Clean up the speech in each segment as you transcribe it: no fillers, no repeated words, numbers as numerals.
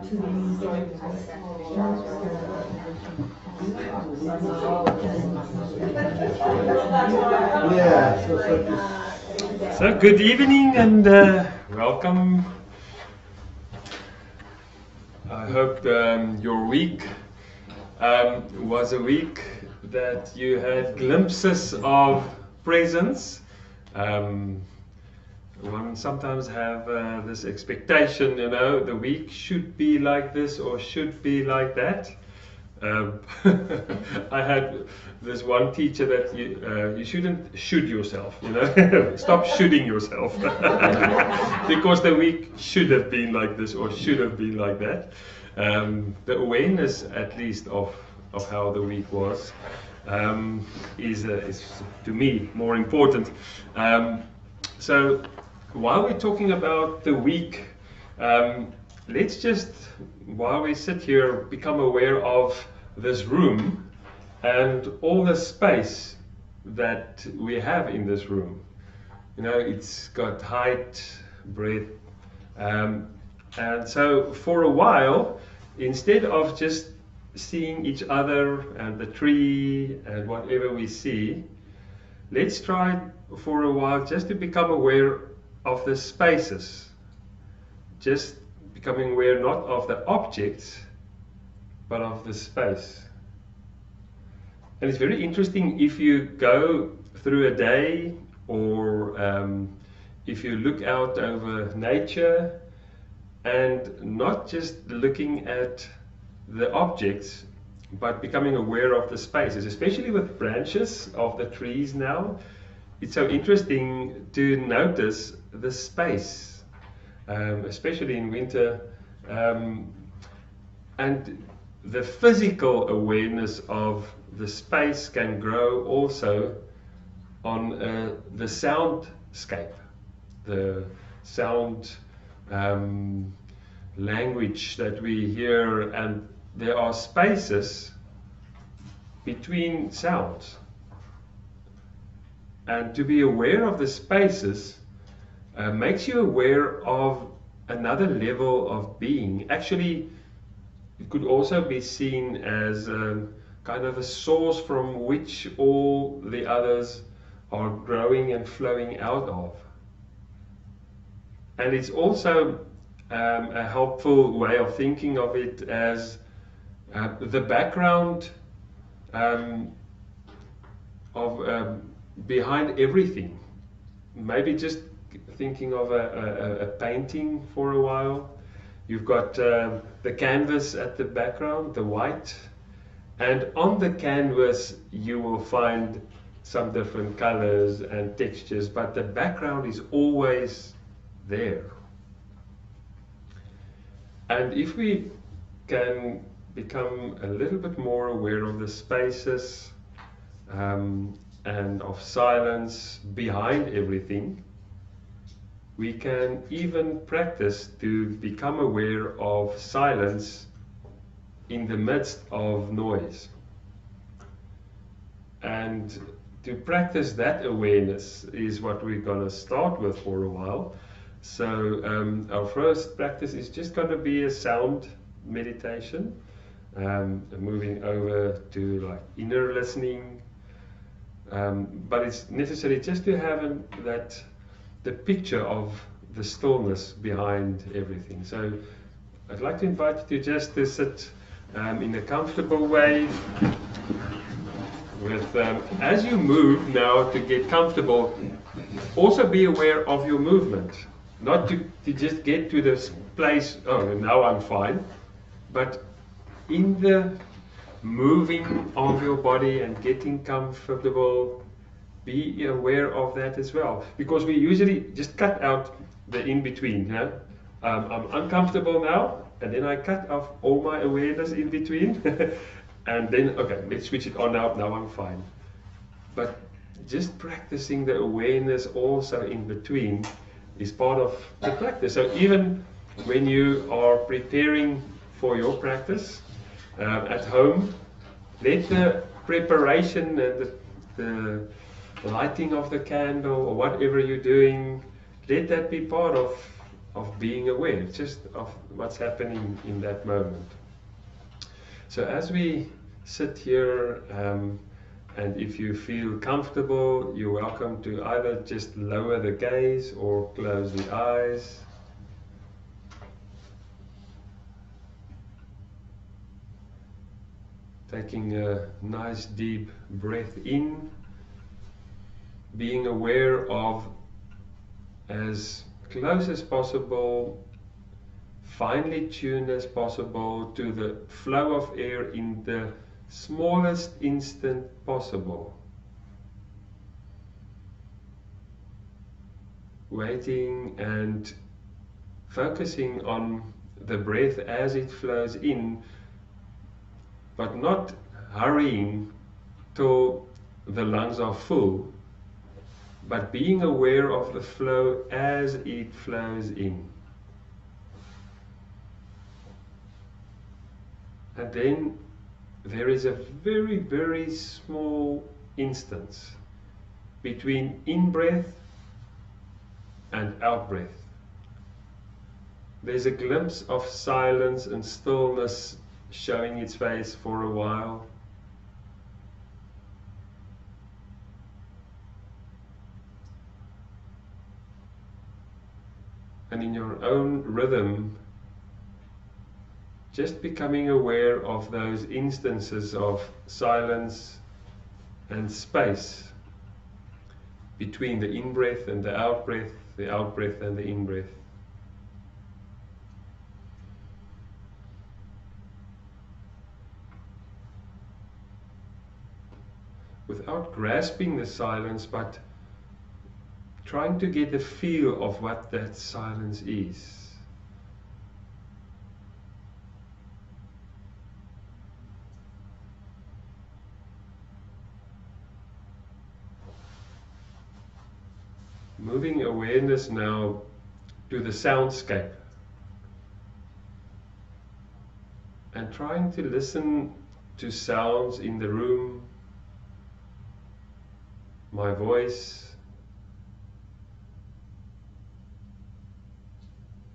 So good evening and welcome. I hope your week was a week that you had glimpses of presence. One sometimes have this expectation, you know, the week should be like this or should be like that. I had this one teacher that you shouldn't shoot yourself, you know, stop shooting yourself because the week should have been like this or should have been like that. The awareness, at least, of how the week was is to me more important. So while we're talking about the week, let's just, while we sit here, become aware of this room and all the space that we have in this room. You know, it's got height, breadth, and so for a while, instead of just seeing each other and the tree and whatever we see, let's try for a while just to become aware of the spaces. Just becoming aware not of the objects, but of the space. And it's very interesting if you go through a day or if you look out over nature and not just looking at the objects, but becoming aware of the spaces, especially with branches of the trees now. It's so interesting to notice the space, especially in winter, and the physical awareness of the space can grow also on the soundscape, the sound language that we hear, and there are spaces between sounds. And to be aware of the spaces makes you aware of another level of being. Actually, it could also be seen as kind of a source from which all the others are growing and flowing out of. And it's also a helpful way of thinking of it as the background of behind everything. Maybe just thinking of a painting for a while. You've got the canvas at the background, the white, and on the canvas you will find some different colors and textures, but the background is always there. And if we can become a little bit more aware of the spaces and of silence behind everything, we can even practice to become aware of silence in the midst of noise. And to practice that awareness is what we're going to start with for a while. So our first practice is just going to be a sound meditation, moving over to like inner listening. But it's necessary just to have the picture of the stillness behind everything. So I'd like to invite you just to sit in a comfortable way. With as you move now to get comfortable, also be aware of your movement. Not to just get to this place, oh, now I'm fine, but in the moving of your body and getting comfortable, be aware of that as well. Because we usually just cut out the in-between. You know? I'm uncomfortable now, and then I cut off all my awareness in between. And then, okay, let's switch it on now I'm fine. But just practicing the awareness also in between is part of the practice. So even when you are preparing for your practice at home, let the preparation and the lighting of the candle or whatever you're doing, let that be part of being aware, just of what's happening in that moment. So as we sit here, and if you feel comfortable, you're welcome to either just lower the gaze or close the eyes. Taking a nice deep breath in, being aware of, as close as possible, finely tuned as possible to the flow of air in the smallest instant possible. Waiting and focusing on the breath as it flows in, but not hurrying till the lungs are full, but being aware of the flow as it flows in. And then there is a very, very small instance between in-breath and out-breath. There's a glimpse of silence and stillness showing its face for a while. And in your own rhythm, just becoming aware of those instances of silence and space between the in-breath and the out-breath and the in-breath. Without grasping the silence, but trying to get a feel of what that silence is. Moving awareness now to the soundscape and trying to listen to sounds in the room, my voice,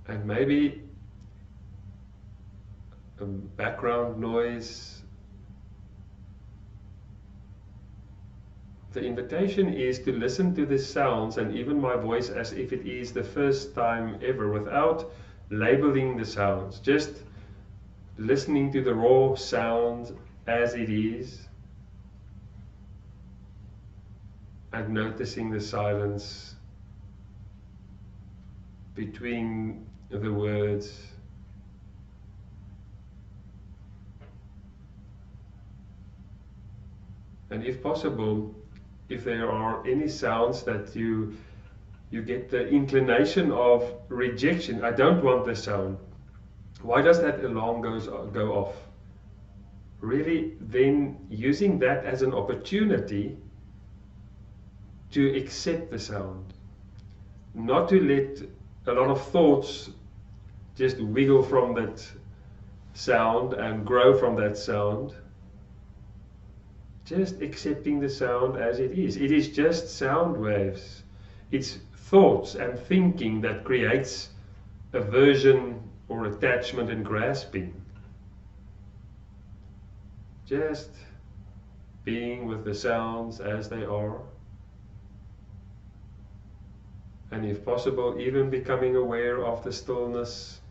and maybe a background noise. The invitation is to listen to the sounds and even my voice as if it is the first time ever, without labeling the sounds, just listening to the raw sound as it is and noticing the silence between the words. And if possible, if there are any sounds that you get the inclination of rejection, I don't want the sound, why does that alarm go off? Really then using that as an opportunity to accept the sound, not to let a lot of thoughts just wiggle from that sound and grow from that sound. Just accepting the sound as it is. It is just sound waves. It's thoughts and thinking that creates aversion or attachment and grasping. Just being with the sounds as they are. And if possible, even becoming aware of the stillness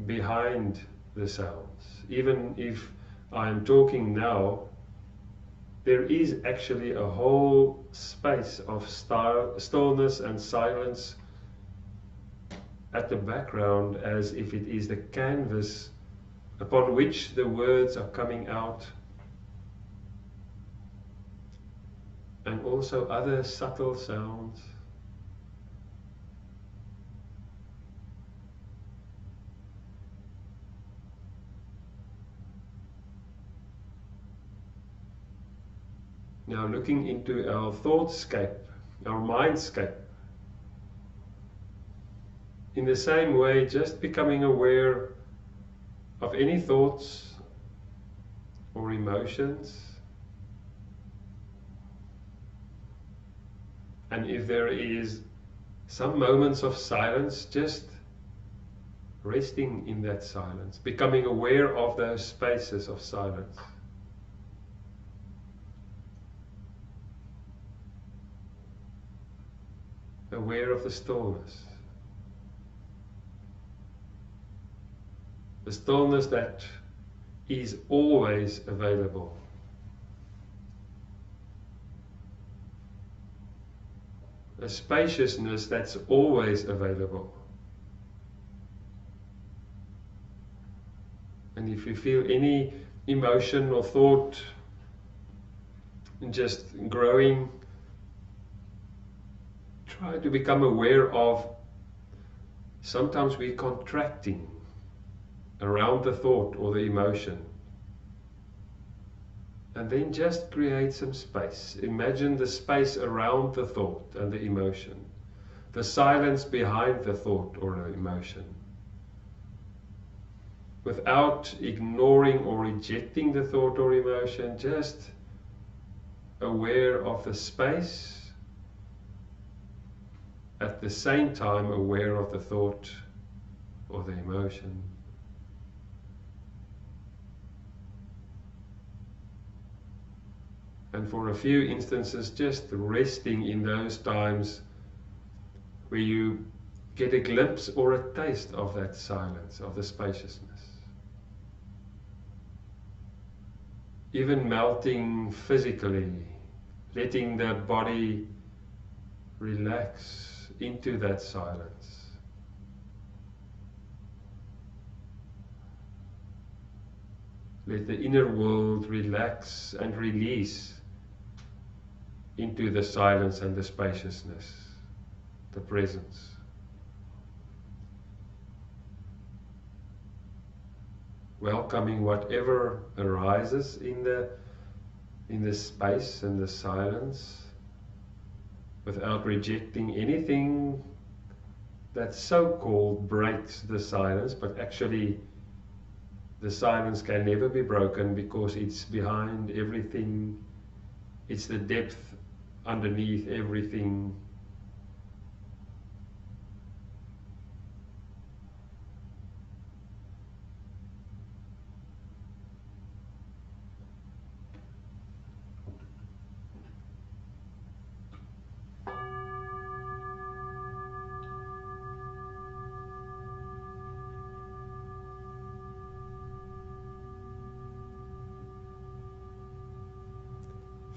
behind the sounds. Even if I'm talking now, there is actually a whole space of stillness and silence at the background, as if it is the canvas upon which the words are coming out, and also other subtle sounds. Now looking into our thoughtscape, our mindscape. In the same way, just becoming aware of any thoughts or emotions. And if there is some moments of silence, just resting in that silence, becoming aware of those spaces of silence. Aware of the stillness. The stillness that is always available. A spaciousness that's always available. And if you feel any emotion or thought just growing, try to become aware of sometimes we're contracting around the thought or the emotion. And then just create some space. Imagine the space around the thought and the emotion. The silence behind the thought or the emotion. Without ignoring or rejecting the thought or emotion, just aware of the space. At the same time aware of the thought or the emotion. And for a few instances, just resting in those times where you get a glimpse or a taste of that silence, of the spaciousness. Even melting physically, letting the body relax into that silence. Let the inner world relax and release into the silence and the spaciousness, the presence. Welcoming whatever arises in the space and the silence, without rejecting anything that so-called breaks the silence, but actually the silence can never be broken because it's behind everything. It's the depth underneath everything.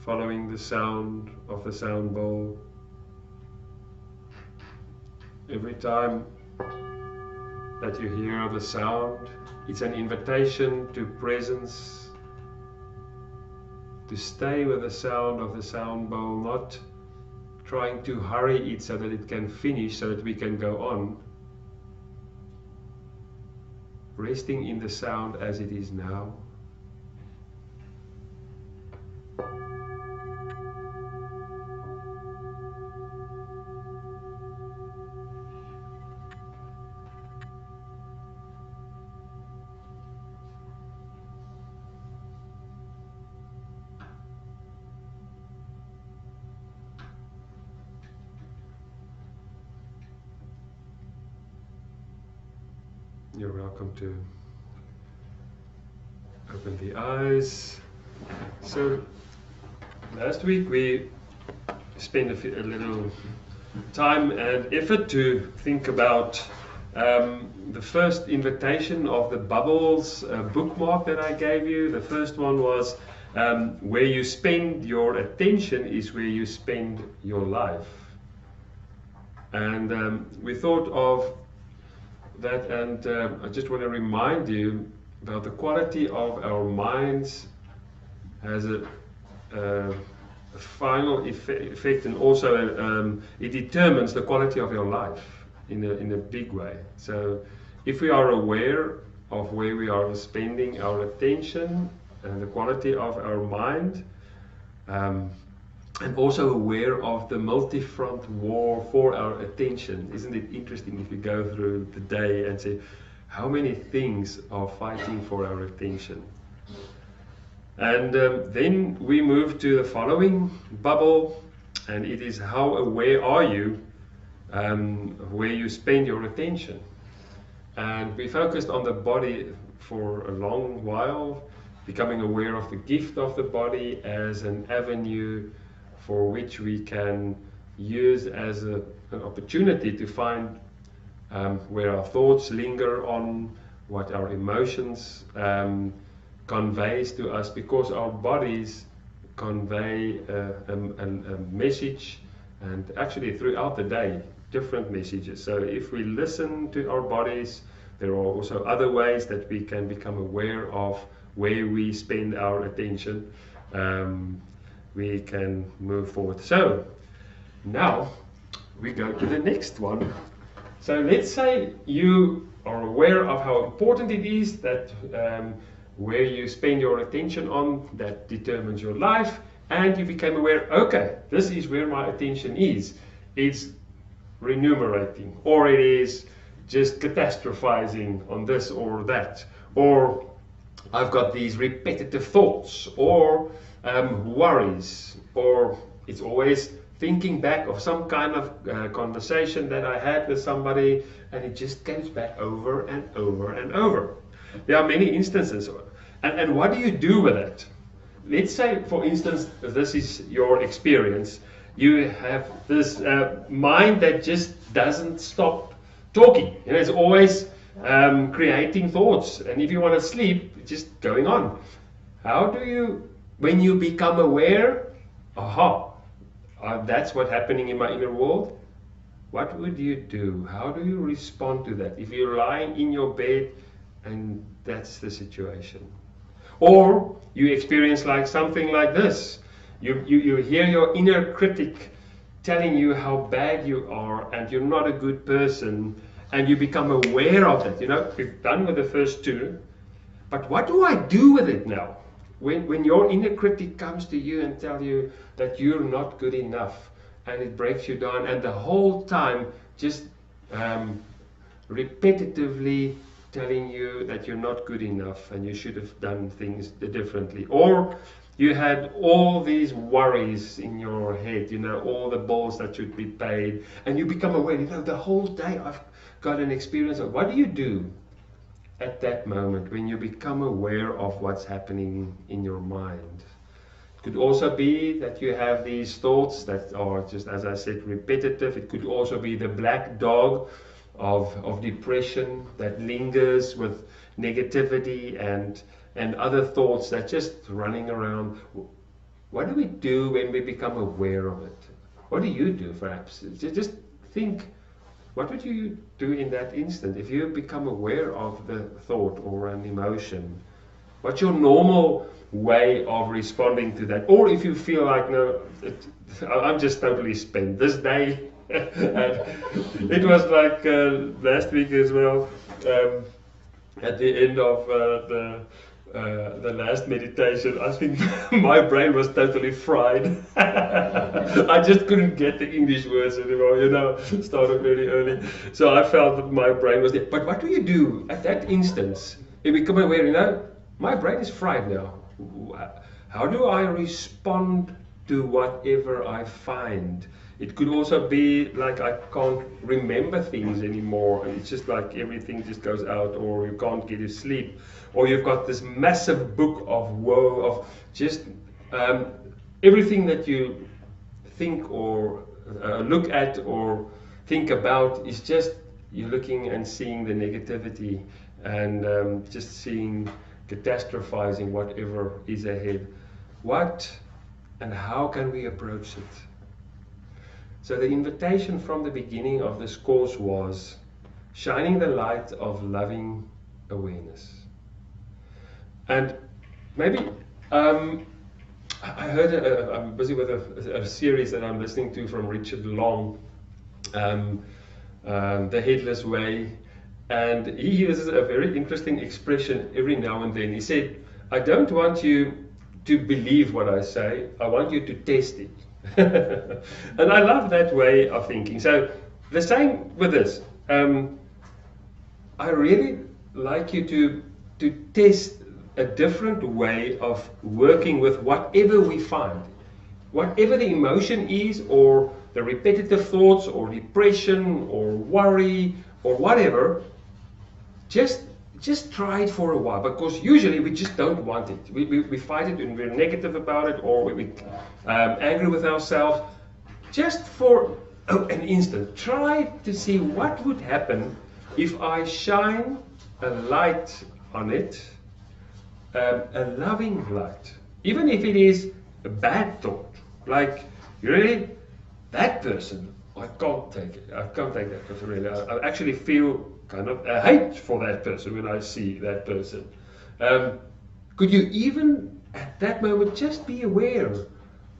Following the sound of the sound bowl. Every time that you hear the sound, it's an invitation to presence, to stay with the sound of the sound bowl, not trying to hurry it so that it can finish, so that we can go on. Resting in the sound as it is now. You're welcome to open the eyes. So last week we spent a little time and effort to think about the first invitation of the bubbles bookmark that I gave you. The first one was where you spend your attention is where you spend your life. And we thought of that, and I just want to remind you about the quality of our minds has a final effect, and also it determines the quality of your life in a big way. So if we are aware of where we are spending our attention and the quality of our mind, and also aware of the multi-front war for our attention. Isn't it interesting if you go through the day and say, how many things are fighting for our attention? And then we move to the following bubble, and it is how aware are you where you spend your attention. And we focused on the body for a long while, becoming aware of the gift of the body as an avenue for which we can use as an opportunity to find where our thoughts linger on, what our emotions conveys to us, because our bodies convey a message, and actually throughout the day different messages. So if we listen to our bodies, there are also other ways that we can become aware of where we spend our attention. We can move forward. So now we go to the next one. So let's say you are aware of how important it is that where you spend your attention on, that determines your life, and you became aware, okay, this is where my attention is. It's remunerating, or it is just catastrophizing on this or that, or I've got these repetitive thoughts, or worries, or it's always thinking back of some kind of conversation that I had with somebody, and it just goes back over and over and over. There are many instances. And what do you do with it? Let's say, for instance, this is your experience. You have this mind that just doesn't stop talking. You know, it's always creating thoughts. And if you want to sleep, it's just going on. How do you, when you become aware, that's what's happening in my inner world, what would you do? How do you respond to that? If you're lying in your bed and that's the situation. Or you experience like something like this. You hear your inner critic telling you how bad you are and you're not a good person, and you become aware of it. You know, we've done with the first two, but what do I do with it now? When your inner critic comes to you and tell you that you're not good enough, and it breaks you down, and the whole time just repetitively telling you that you're not good enough and you should have done things differently. Or you had all these worries in your head, you know, all the bills that should be paid, and you become aware, you know, the whole day I've got an experience of, what do you do at that moment when you become aware of what's happening in your mind? It could also be that you have these thoughts that are just, as I said, repetitive. It could also be the black dog of depression that lingers with negativity and other thoughts that just running around. What do we do when we become aware of it? What do you do, perhaps? Just think, what would you do in that instant if you become aware of the thought or an emotion? What's your normal way of responding to that? Or if you feel like, no, I'm just totally spent this day. And it was like last week as well, at the end of the last meditation, I think my brain was totally fried. I just couldn't get the English words anymore, you know, started very early. So I felt that my brain was there. But what do you do at that instance? You become aware, you know, my brain is fried now. How do I respond to whatever I find? It could also be like I can't remember things anymore, and it's just like everything just goes out, or you can't get to sleep, or you've got this massive book of woe, of just everything that you think or look at or think about is just you're looking and seeing the negativity and just seeing catastrophizing whatever is ahead. What and how can we approach it? So the invitation from the beginning of this course was shining the light of loving awareness. And maybe I heard, I'm busy with a series that I'm listening to from Richard Long, The Headless Way, and he uses a very interesting expression every now and then. He said, I don't want you to believe what I say, I want you to test it. And I love that way of thinking. So the same with this. I really like you to test a different way of working with whatever we find. Whatever the emotion is, or the repetitive thoughts or depression or worry or whatever, just try it for a while, because usually we just don't want it. We fight it and we're negative about it, or we're angry with ourselves. Just for an instant, try to see what would happen if I shine a light on it, a loving light. Even if it is a bad thought, like, really, that person, I can't take it. I can't take that person, really. I actually feel kind of a hate for that person when I see that person. Could you even at that moment just be aware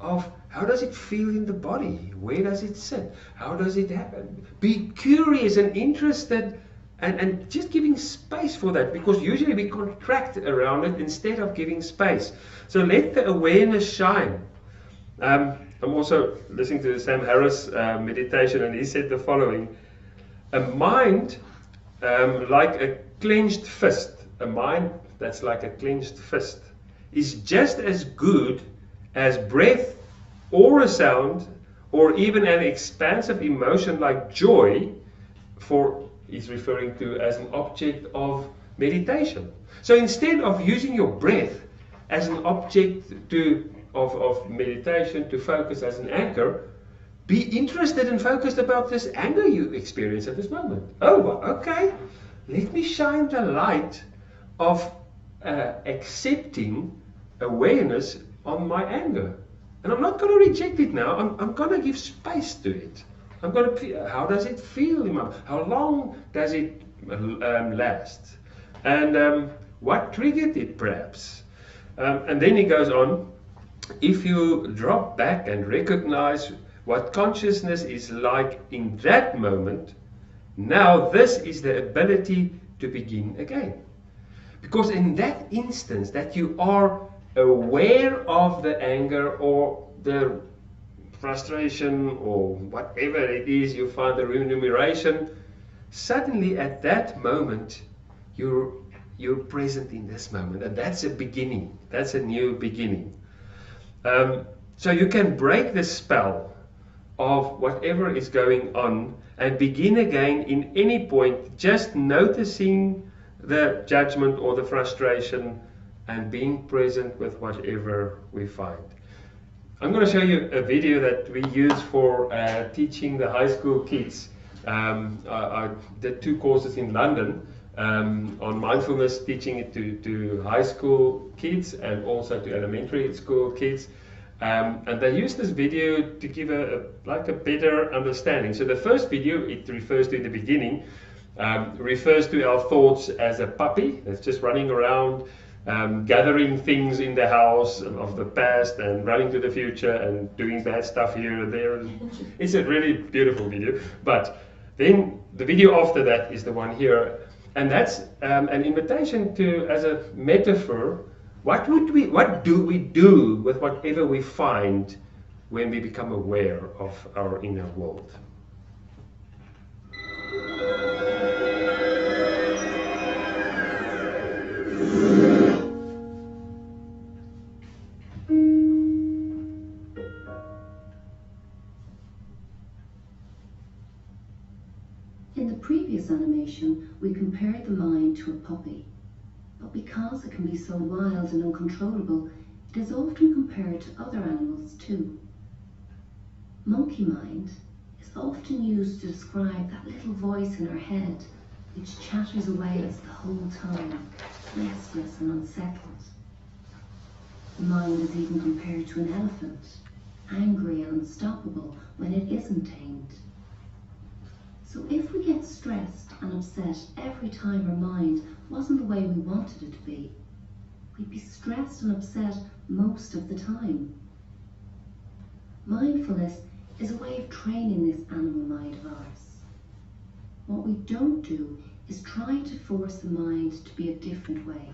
of how does it feel in the body? Where does it sit? How does it happen? Be curious and interested, and just giving space for that, because usually we contract around it instead of giving space. So let the awareness shine. I'm also listening to the Sam Harris meditation, and he said the following: a mind like a clenched fist, a mind that's like a clenched fist, is just as good as breath or a sound or even an expansive emotion like joy, for he's referring to as an object of meditation. So instead of using your breath as an object of meditation to focus as an anchor, be interested and focused about this anger you experience at this moment. Oh, okay. Let me shine the light of accepting awareness on my anger. And I'm not going to reject it now. I'm going to give space to it. I'm going to, how does it feel in my, how long does it last? And what triggered it, perhaps? And then he goes on, if you drop back and recognize what consciousness is like in that moment, now this is the ability to begin again. Because in that instance that you are aware of the anger or the frustration or whatever it is you find, the remuneration, suddenly at that moment you're present in this moment, and that's a beginning. That's a new beginning. So you can break the spell of whatever is going on and begin again in any point, just noticing the judgment or the frustration and being present with whatever we find. I'm going to show you a video that we use for teaching the high school kids. I did 2 courses in London on mindfulness, teaching it to high school kids and also to elementary school kids. And they use this video to give a better understanding. So the first video, it refers to in the beginning, refers to our thoughts as a puppy that's just running around, gathering things in the house of the past and running to the future and doing bad stuff here and there. It's a really beautiful video. But then the video after that is the one here, and that's an invitation to, as a metaphor, what do we do with whatever we find when we become aware of our inner world? In the previous animation, we compared the mind to a puppy. But because it can be so wild and uncontrollable, it is often compared to other animals too. Monkey mind is often used to describe that little voice in our head which chatters away at us the whole time, restless and unsettled. The mind is even compared to an elephant, angry and unstoppable when it isn't tamed. So if we get stressed and upset every time our mind wasn't the way we wanted it to be, we'd be stressed and upset most of the time. Mindfulness is a way of training this animal mind of ours. What we don't do is try to force the mind to be a different way.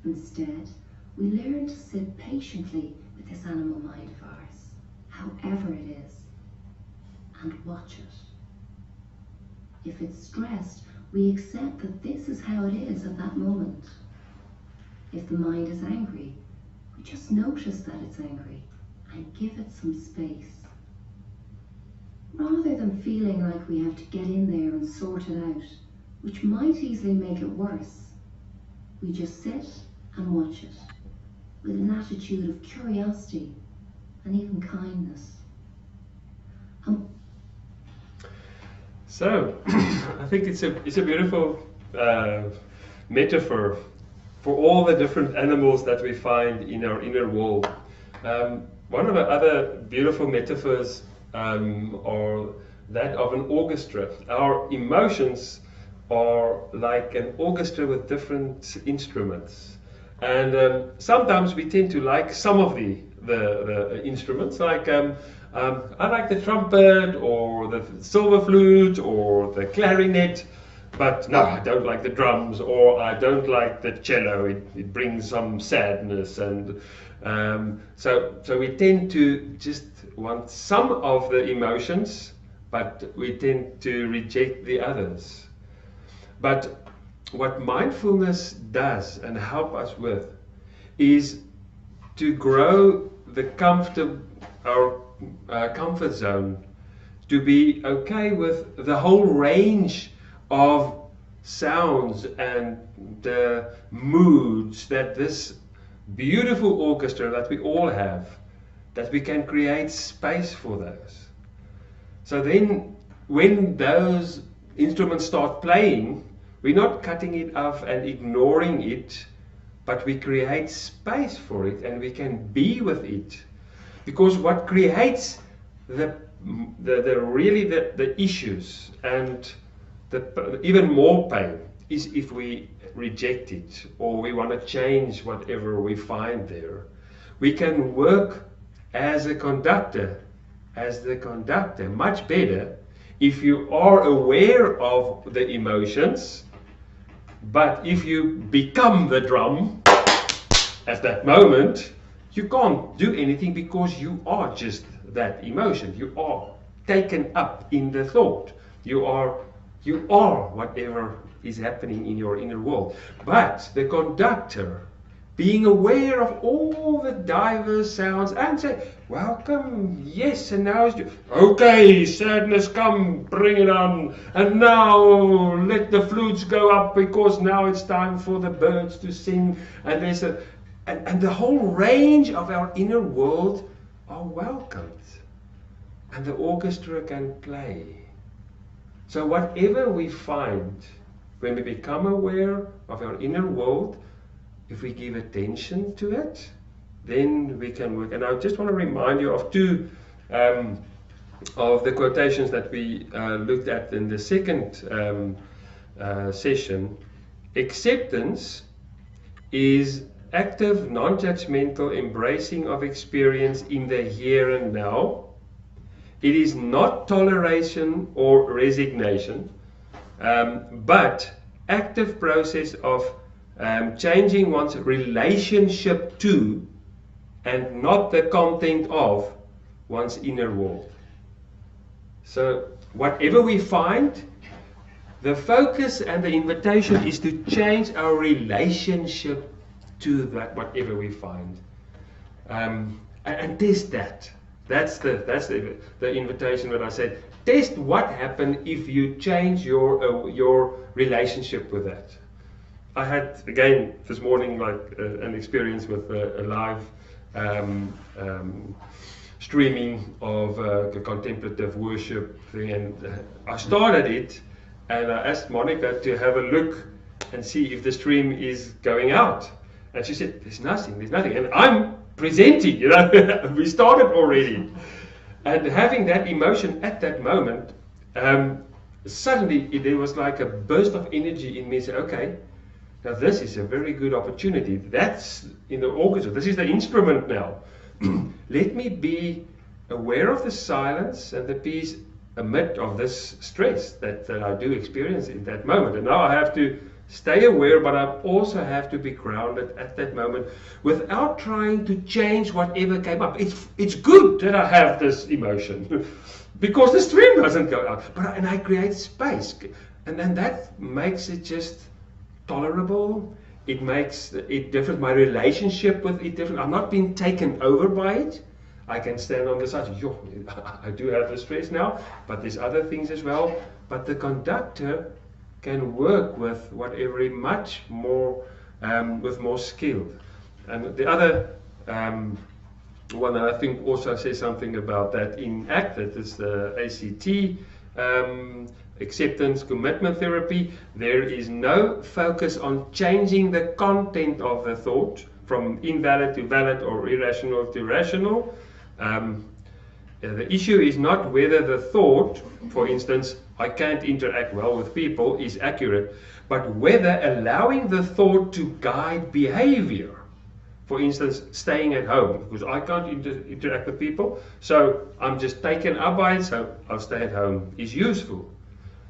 Instead, we learn to sit patiently with this animal mind of ours, however it is, and watch it. If it's stressed, we accept that this is how it is at that moment. If the mind is angry, we just notice that it's angry and give it some space. rather than feeling like we have to get in there and sort it out, which might easily make it worse. We just sit and watch it, with an attitude of curiosity and even kindness. So, I think it's a beautiful metaphor for all the different animals that we find in our inner world. One of the other beautiful metaphors are that of an orchestra. Our emotions are like an orchestra with different instruments, and sometimes we tend to like some of the instruments, like I like the trumpet or the silver flute or the clarinet, but no, I don't like the drums, or I don't like the cello. It brings some sadness, and so we tend to just want some of the emotions, but we tend to reject the others. But what mindfulness does and help us with is to grow the our comfort zone, to be okay with the whole range of sounds and moods that this beautiful orchestra that we all have, that we can create space for those. So then when those instruments start playing, we're not cutting it off and ignoring it, but we create space for it and we can be with it. Because what creates the issues and even more pain is if we reject it or we want to change whatever we find there. We can work as the conductor much better if you are aware of the emotions, but if you become the drum at that moment, you can't do anything because you are just that emotion. You are taken up in the thought. You are whatever is happening in your inner world. But the conductor, being aware of all the diverse sounds and say, welcome, yes, and now it's okay, sadness, come, bring it on, and now let the flutes go up because now it's time for the birds to sing, and there's and the whole range of our inner world are welcomed, and the orchestra can play. So whatever we find, when we become aware of our inner world, if we give attention to it, then we can work. And I just want to remind you of two of the quotations that we looked at in the second session. Acceptance is active, non-judgmental embracing of experience in the here and now. It is not toleration or resignation, but active process of changing one's relationship to and not the content of one's inner world. So whatever we find, the focus and the invitation is to change our relationship to that whatever we find, and test that. That's the invitation that I said. Test what happens if you change your relationship with that. I had again this morning an experience with a live streaming of a contemplative worship thing, and I started it, and I asked Monica to have a look and see if the stream is going out, and she said there's nothing, and I'm presenting, we started already, and having that emotion at that moment, suddenly there was like a burst of energy in me. Said, okay, now this is a very good opportunity. That's in the orchestra. This is the instrument now. Let me be aware of the silence and the peace amid of this stress that I do experience in that moment. And now I have to stay aware, but I also have to be grounded at that moment without trying to change whatever came up. It's good that I have this emotion because the stream doesn't go out, and I create space, and then that makes it just tolerable. It makes it different. My relationship with it different. I'm not being taken over by it. I can stand on the side. Yo, I do have the stress now, but there's other things as well. But the conductor can work with whatever much more, with more skill. And the other one that I think also says something about that in ACT, that is the ACT, acceptance commitment therapy. There is no focus on changing the content of the thought from invalid to valid or irrational to rational. The issue is not whether the thought, for instance, I can't interact well with people, is accurate, but whether allowing the thought to guide behavior. For instance, staying at home, because I can't interact with people, so I'm just taken up by it, so I'll stay at home, is useful.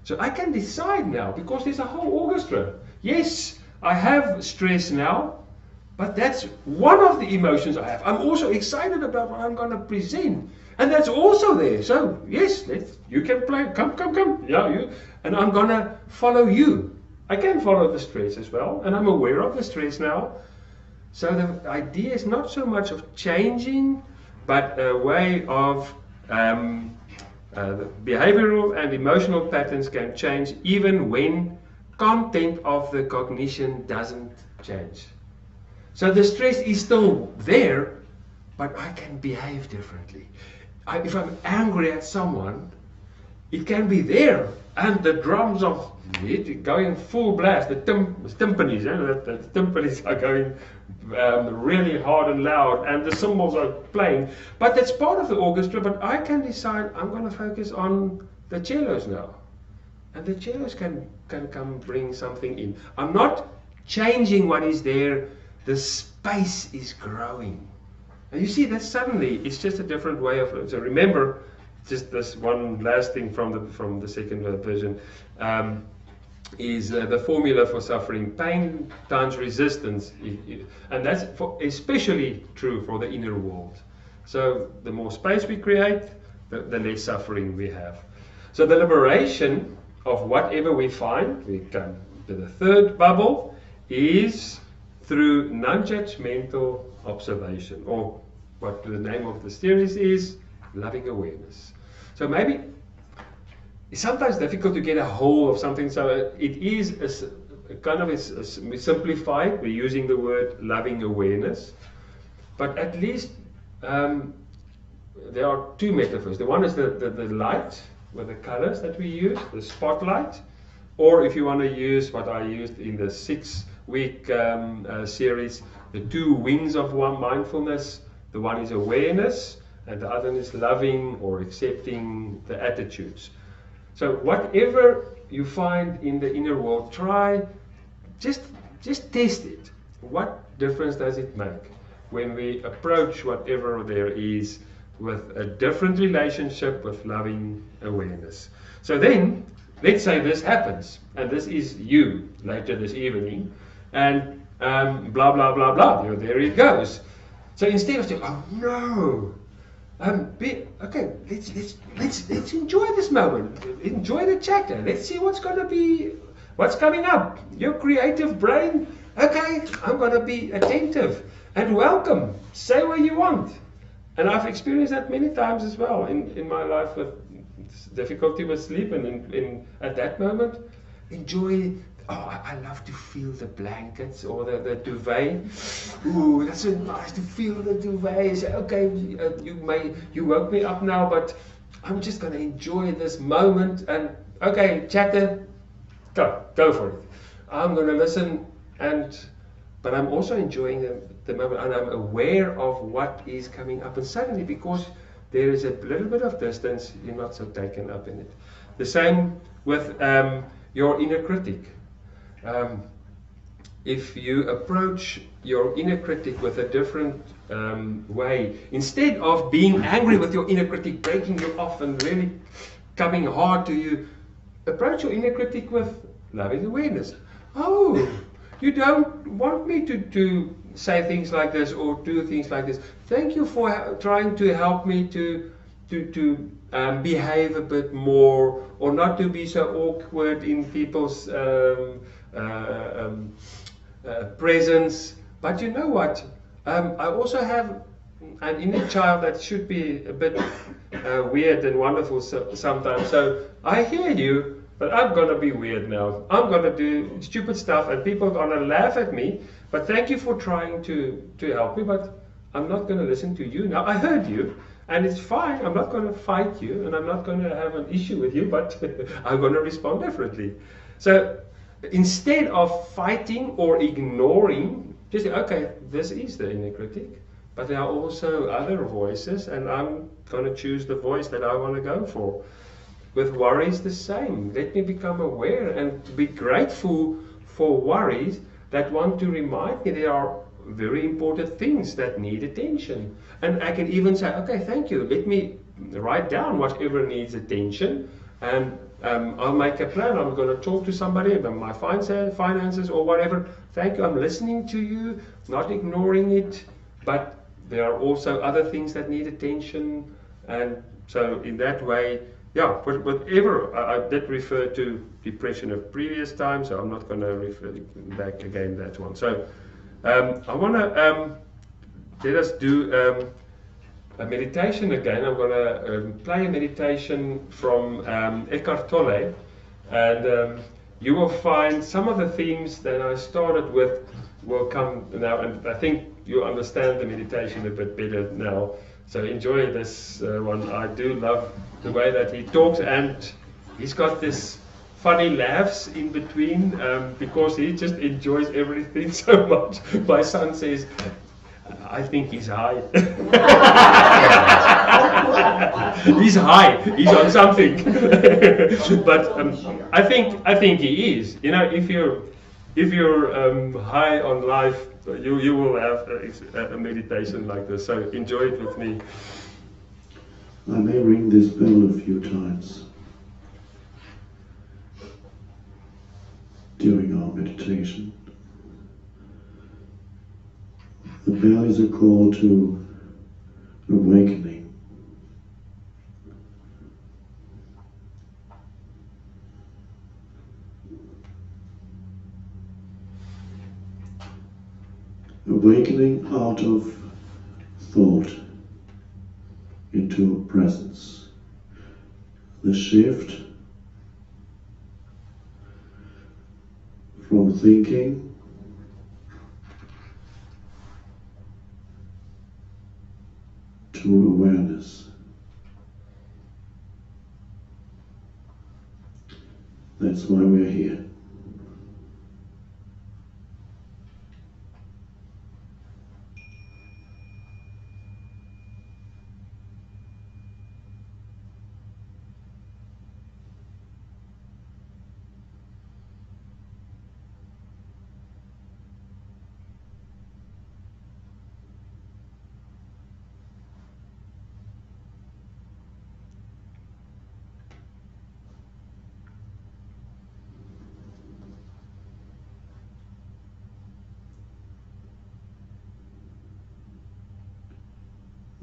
So I can decide now, because there's a whole orchestra. Yes, I have stress now, but that's one of the emotions I have. I'm also excited about what I'm going to present, and that's also there. So yes, you can play. Come. Yeah, you. And I'm going to follow you. I can follow the stress as well, and I'm aware of the stress now. So the idea is not so much of changing, but a way of the behavioral and emotional patterns can change even when content of the cognition doesn't change. So the stress is still there, but I can behave differently. If I'm angry at someone, it can be there, and the drums of it going full blast, the timpanis, the timpanis are going really hard and loud, and the cymbals are playing, but that's part of the orchestra. But I can decide I'm going to focus on the cellos now, and the cellos can come bring something in. I'm not changing what is there, the space is growing, and you see that suddenly it's just a different way of. So remember, just this one last thing from the second version, is the formula for suffering: pain times resistance, and that's especially true for the inner world. So the more space we create, the less suffering we have. So the liberation of whatever we find, we come to the third bubble, is through non-judgmental observation, or what the name of the series is, loving awareness. So maybe it's sometimes difficult to get a hold of something, so it is we simplify it. We're using the word loving awareness, but at least there are two metaphors. The one is the light with the colors that we use, the spotlight, or if you want to use what I used in the 6-week series, the 2 wings of one mindfulness. The one is awareness, and the other is loving or accepting the attitudes. So whatever you find in the inner world, try, just test it. What difference does it make when we approach whatever there is with a different relationship with loving awareness? So then, let's say this happens, and this is you later this evening, and blah blah blah blah. There it goes. So instead of saying, "Oh no," okay, let's enjoy this moment. Enjoy the chatter. Let's see what's coming up. Your creative brain. Okay, I'm going to be attentive and welcome. Say what you want. And I've experienced that many times as well in my life with difficulty with sleep, and at that moment, enjoy. Oh, I love to feel the blankets or the duvet. Ooh, that's so nice to feel the duvet. Say, okay, you woke me up now, but I'm just going to enjoy this moment. And okay, chatter, go for it. I'm going to listen, but I'm also enjoying the moment, and I'm aware of what is coming up. And suddenly, because there is a little bit of distance, you're not so taken up in it. The same with your inner critic. If you approach your inner critic with a different way, instead of being angry with your inner critic, breaking you off and really coming hard to you, approach your inner critic with loving awareness. Oh, you don't want me to say things like this or do things like this. Thank you for trying to help me to behave a bit more, or not to be so awkward in people's presence. But you know what? I also have And in a child that should be a bit weird and wonderful sometimes. So I hear you, but I'm going to be weird now. I'm going to do stupid stuff and people are going to laugh at me. But thank you for trying to help me, but I'm not going to listen to you now. I heard you and it's fine. I'm not going to fight you and I'm not going to have an issue with you, but I'm going to respond differently. So instead of fighting or ignoring, just say, okay, this is the inner critic, but there are also other voices and I'm going to choose the voice that I want to go for. With worries, the same. Let me become aware and be grateful for worries that want to remind me there are very important things that need attention. And I can even say, okay, thank you. Let me write down whatever needs attention and I'll make a plan. I'm going to talk to somebody about my finances or whatever. Thank you. I'm listening to you, not ignoring it, but there are also other things that need attention. And so in that way, yeah, whatever, I did refer to depression of previous times, so I'm not going to refer back again that one. So I want to let us do a meditation again. I'm going to play a meditation from Eckhart Tolle, and you will find some of the themes that I started with will come now, and I think you understand the meditation a bit better now. So enjoy this one. I do love the way that he talks, and he's got this funny laughs in between because he just enjoys everything so much. My son says, I think he's high. He's high. He's on something. But I think he is. You know, if you're high on life, you will have a meditation like this. So enjoy it with me. I may ring this bell a few times during our meditation. The bell is a call to awakening. Awakening out of thought into presence. The shift from thinking to awareness. That's why we're here.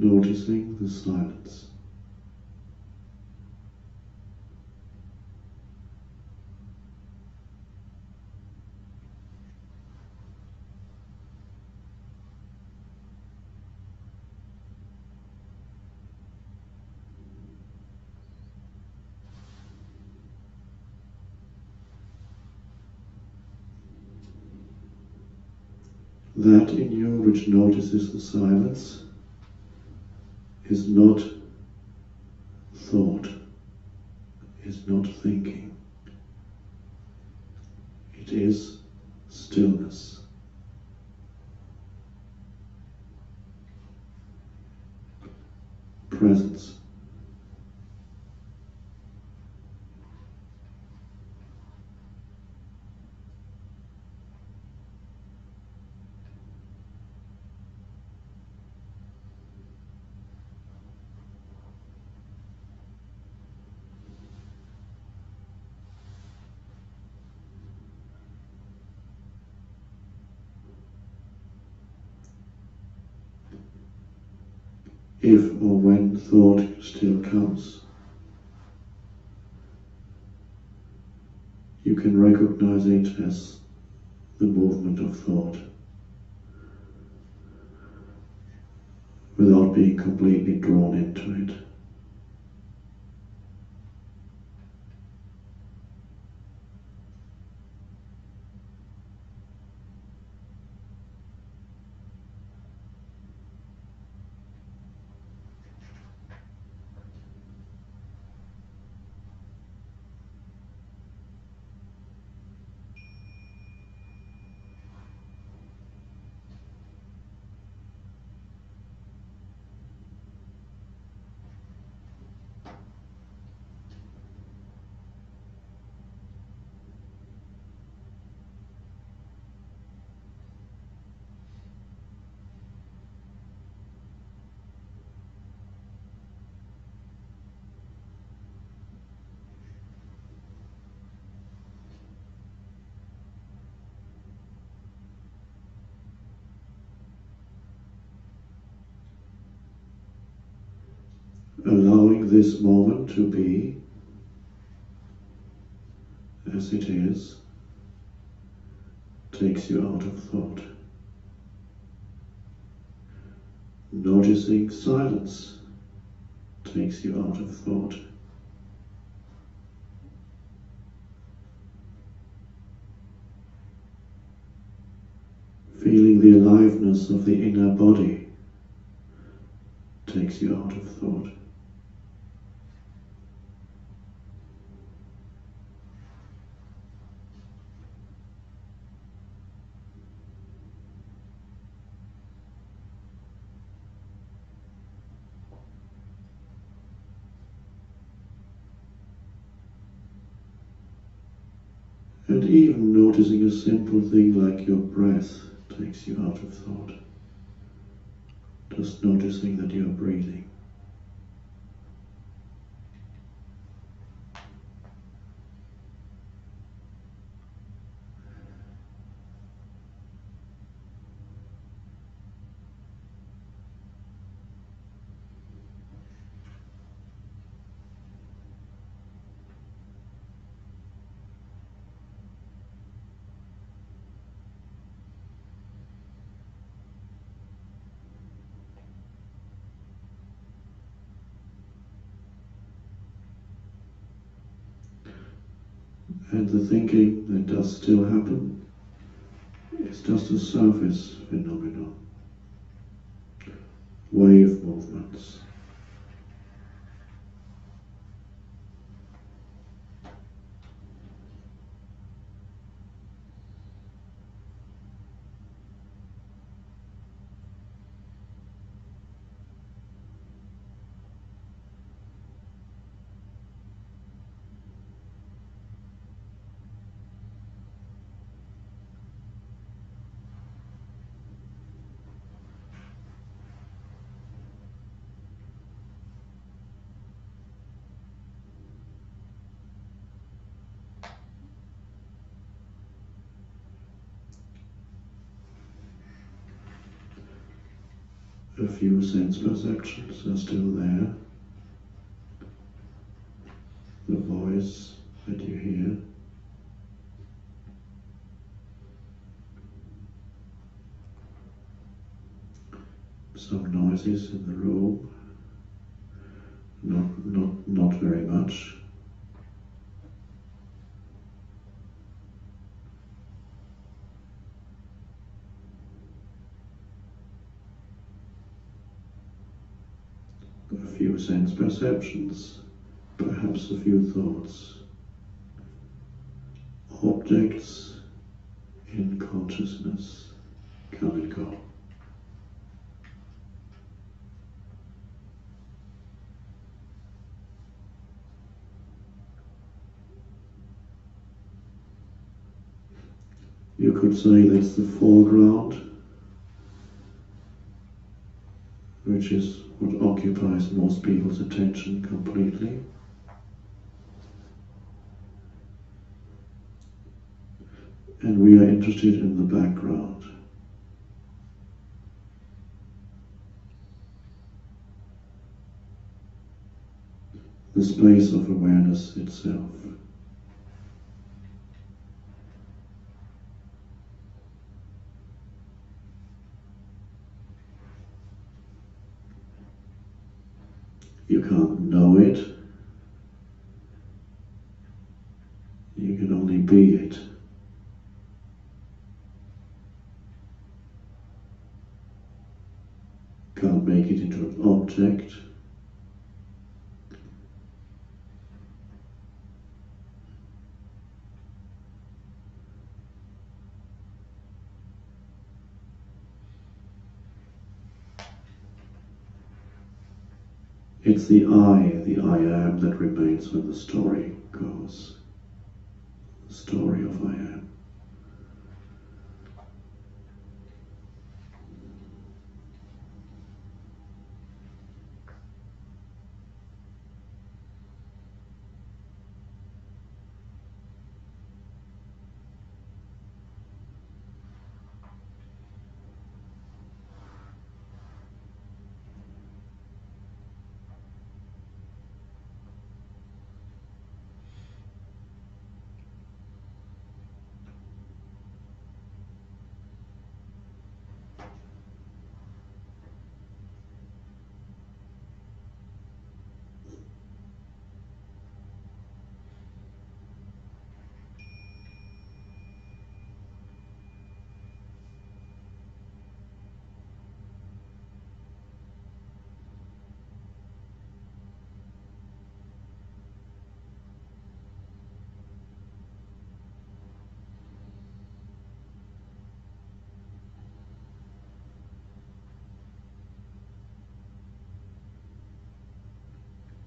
Noticing the silence. That in you which notices the silence is not thought, is not thinking. It is stillness. Presence. If or when thought still comes, you can recognize it as the movement of thought, without being completely drawn into it. Allowing this moment to be as it is takes you out of thought. Noticing silence takes you out of thought. Feeling the aliveness of the inner body takes you out of thought. And even noticing a simple thing like your breath takes you out of thought. Just noticing that you're breathing. And the thinking that does still happen is just a surface phenomenon. Wave movements. A few sense perceptions are still there. The voice that you hear. Some noises in the room. Not very much. A few sense perceptions, perhaps a few thoughts. Objects in consciousness come and go. You could say that's the foreground, which is what occupies most people's attention completely. And we are interested in the background. The space of awareness itself. You can't know it. You can only be it. Can't make it into an object. It's the I am that remains when the story goes. The story of I am.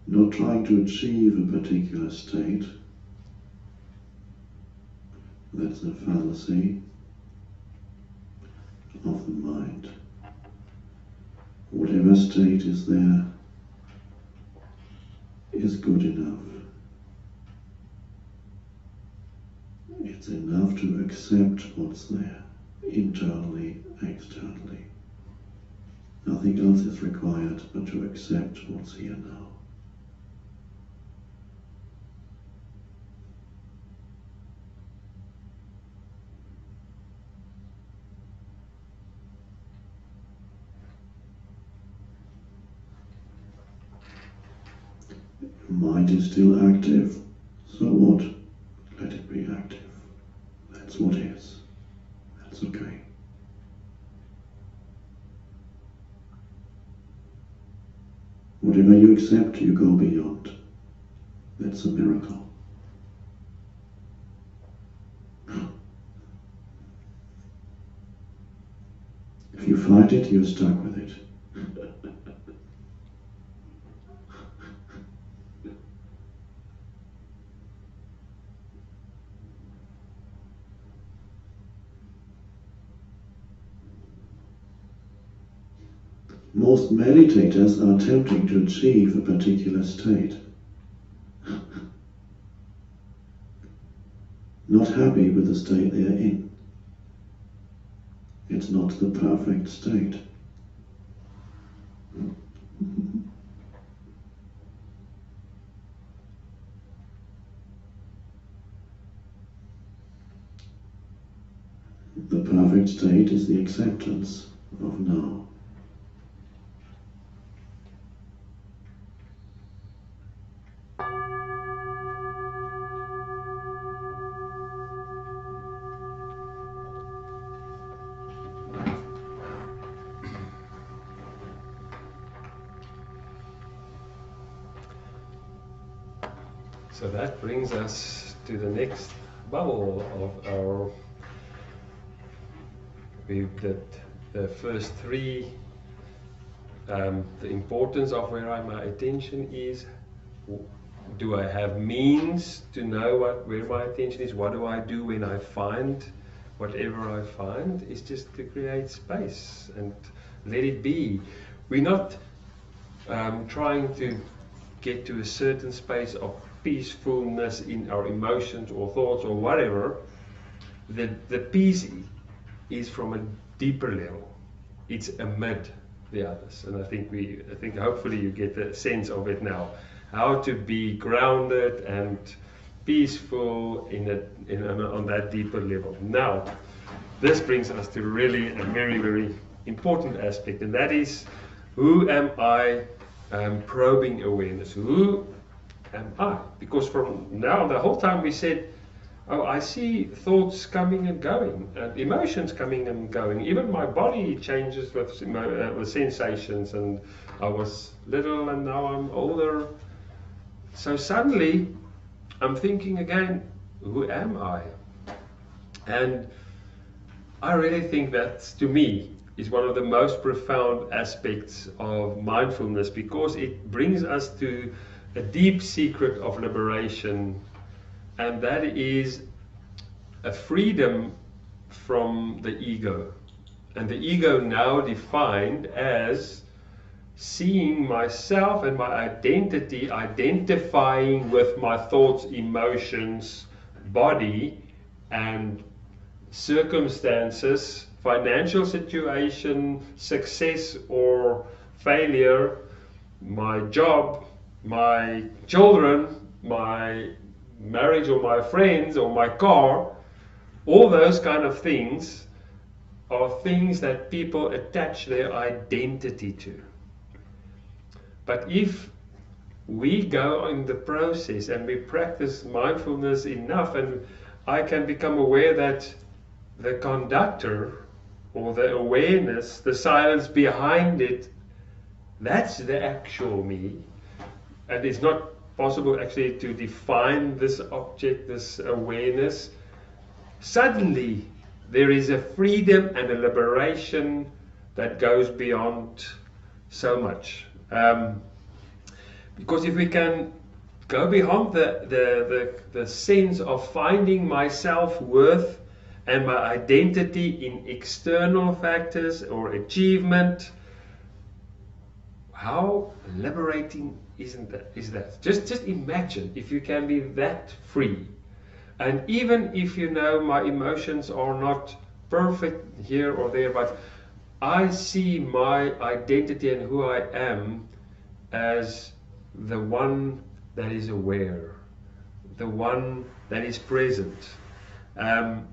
Not trying to achieve a particular state. That's a fallacy of the mind. Whatever state is there is good enough. It's enough to accept what's there, internally, externally. Nothing else is required but to accept what's here now. Mind is still active, so what? Let it be active. That's what is. That's okay. Whatever you accept, you go beyond. That's a miracle. If you fight it, you're stuck with it. Most meditators are attempting to achieve a particular state. Not happy with the state they are in. It's not the perfect state. The perfect state is the acceptance of now. So that brings us to the next bubble of our. We did the first three, the importance of where my attention is. Do I have means to know where my attention is? What do I do when I find whatever I find? Is just to create space and let it be. We're not trying to get to a certain space of peacefulness in our emotions or thoughts or whatever. The peace is from a deeper level. It's amid the others, and I think hopefully you get the sense of it now. How to be grounded and peaceful on that deeper level. Now, this brings us to really a very, very important aspect, and that is, who am I probing awareness. Who am I? Because from now, the whole time we said, oh, I see thoughts coming and going, and emotions coming and going. Even my body changes with sensations, and I was little and now I'm older. So suddenly I'm thinking again, who am I? And I really think that, to me, is one of the most profound aspects of mindfulness, because it brings us to a deep secret of liberation, and that is a freedom from the ego. And the ego now defined as seeing myself and my identity, identifying with my thoughts, emotions, body, and circumstances, financial situation, success or failure, my job, my children, my marriage or my friends or my car. All those kind of things are things that people attach their identity to. But if we go in the process and we practice mindfulness enough, and I can become aware that the conductor or the awareness, the silence behind it, that's the actual me. And it's not possible actually to define this object, this awareness. Suddenly there is a freedom and a liberation that goes beyond so much. Because if we can go beyond the sense of finding my self-worth and my identity in external factors or achievement, how liberating is that? Just imagine if you can be that free. And even if you know my emotions are not perfect here or there, but I see my identity and who I am as the one that is aware, the one that is present. And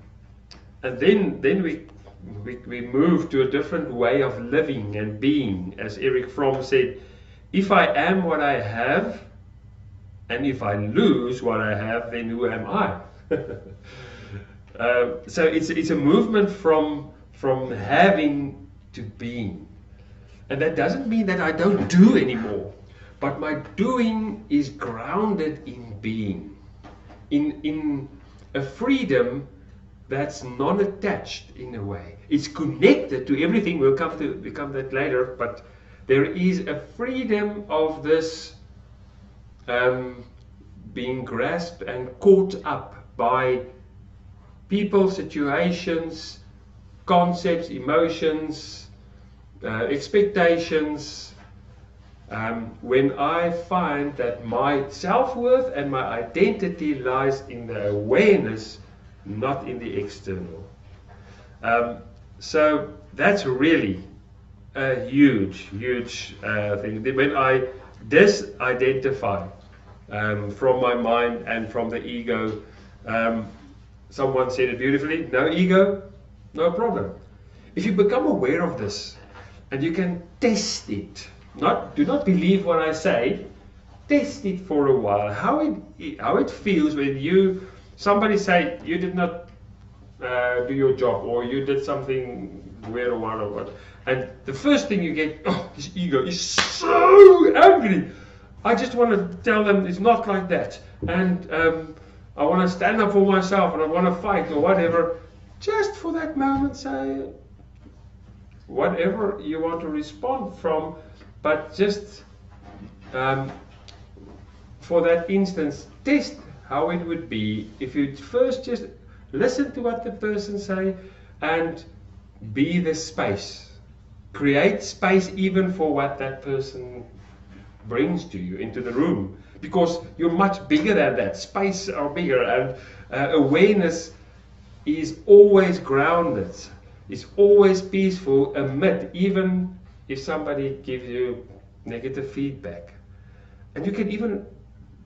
then we move to a different way of living and being. As Eric Fromm said, if I am what I have, and if I lose what I have, then who am I? So it's a movement from having to being. And that doesn't mean that I don't do anymore, but my doing is grounded in being, in a freedom that's non-attached in a way. It's connected to everything. We'll come that later, but there is a freedom of this being grasped and caught up by people, situations, concepts, emotions, expectations. When I find that my self-worth and my identity lies in the awareness, not in the external. So that's really a huge thing. When I disidentify from my mind and from the ego, someone said it beautifully, no ego, no problem. If you become aware of this and you can test it, do not believe what I say, test it for a while, how it feels when somebody say you did not do your job, or you did something weird or what, and the first thing you get, oh, this ego is so angry. I just want to tell them it's not like that, and I want to stand up for myself, and I want to fight or whatever. Just for that moment, say whatever you want to respond from, but just for that instance, test how it would be if you first just listen to what the person say and be the space. Create space even for what that person brings to you into the room, because you're much bigger than that. Space are bigger, and awareness is always grounded. It's always peaceful amid, even if somebody gives you negative feedback. And you can even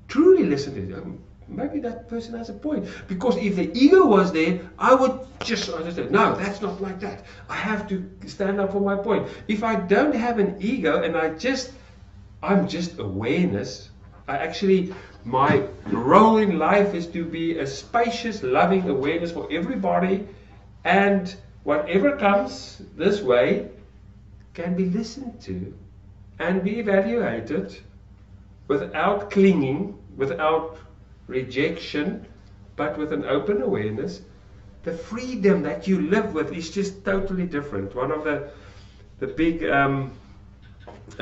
truly listen to it. Maybe that person has a point. Because if the ego was there, I would just understand, no, that's not like that. I have to stand up for my point. If I don't have an ego and I just I'm just awareness. My role in life is to be a spacious, loving awareness for everybody, and whatever comes this way can be listened to and be evaluated without clinging, without rejection, but with an open awareness. The freedom that you live with is just totally different. One of the big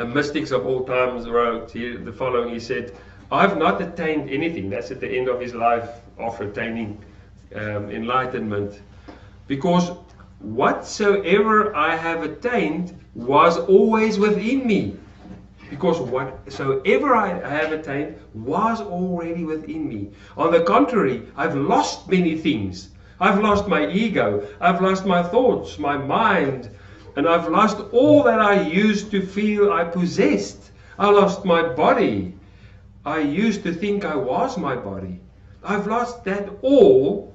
mystics of all times wrote here the following. He said, I've not attained anything. That's at the end of his life after attaining enlightenment. Because whatsoever I have attained was always within me. Because whatsoever I have attained was already within me. On the contrary, I've lost many things. I've lost my ego. I've lost my thoughts, my mind. And I've lost all that I used to feel I possessed. I lost my body. I used to think I was my body. I've lost that all.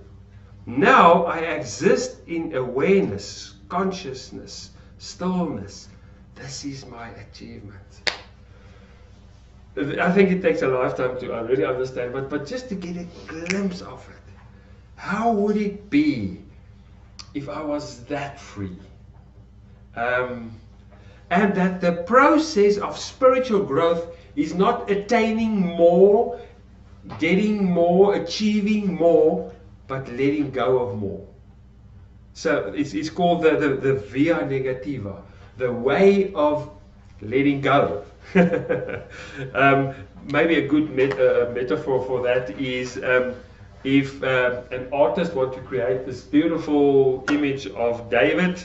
Now I exist in awareness, consciousness, stillness. This is my achievement. I think it takes a lifetime to really understand, but just to get a glimpse of it. How would it be if I was that free? And that the process of spiritual growth is not attaining more, getting more, achieving more, but letting go of more. So it's called the via negativa, the way of letting go. Maybe a good metaphor for that is if an artist wants to create this beautiful image of David,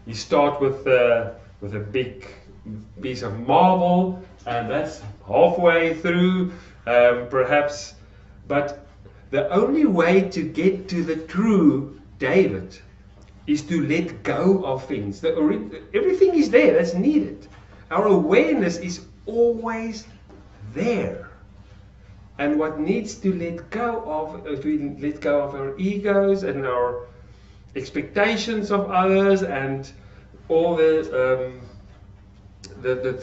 you start with a big piece of marble, and that's halfway through, perhaps. But the only way to get to the true David is to let go of things. Everything is there, that's needed. Our awareness is always there. And what needs to let go of, if we let go of our egos and our expectations of others and all the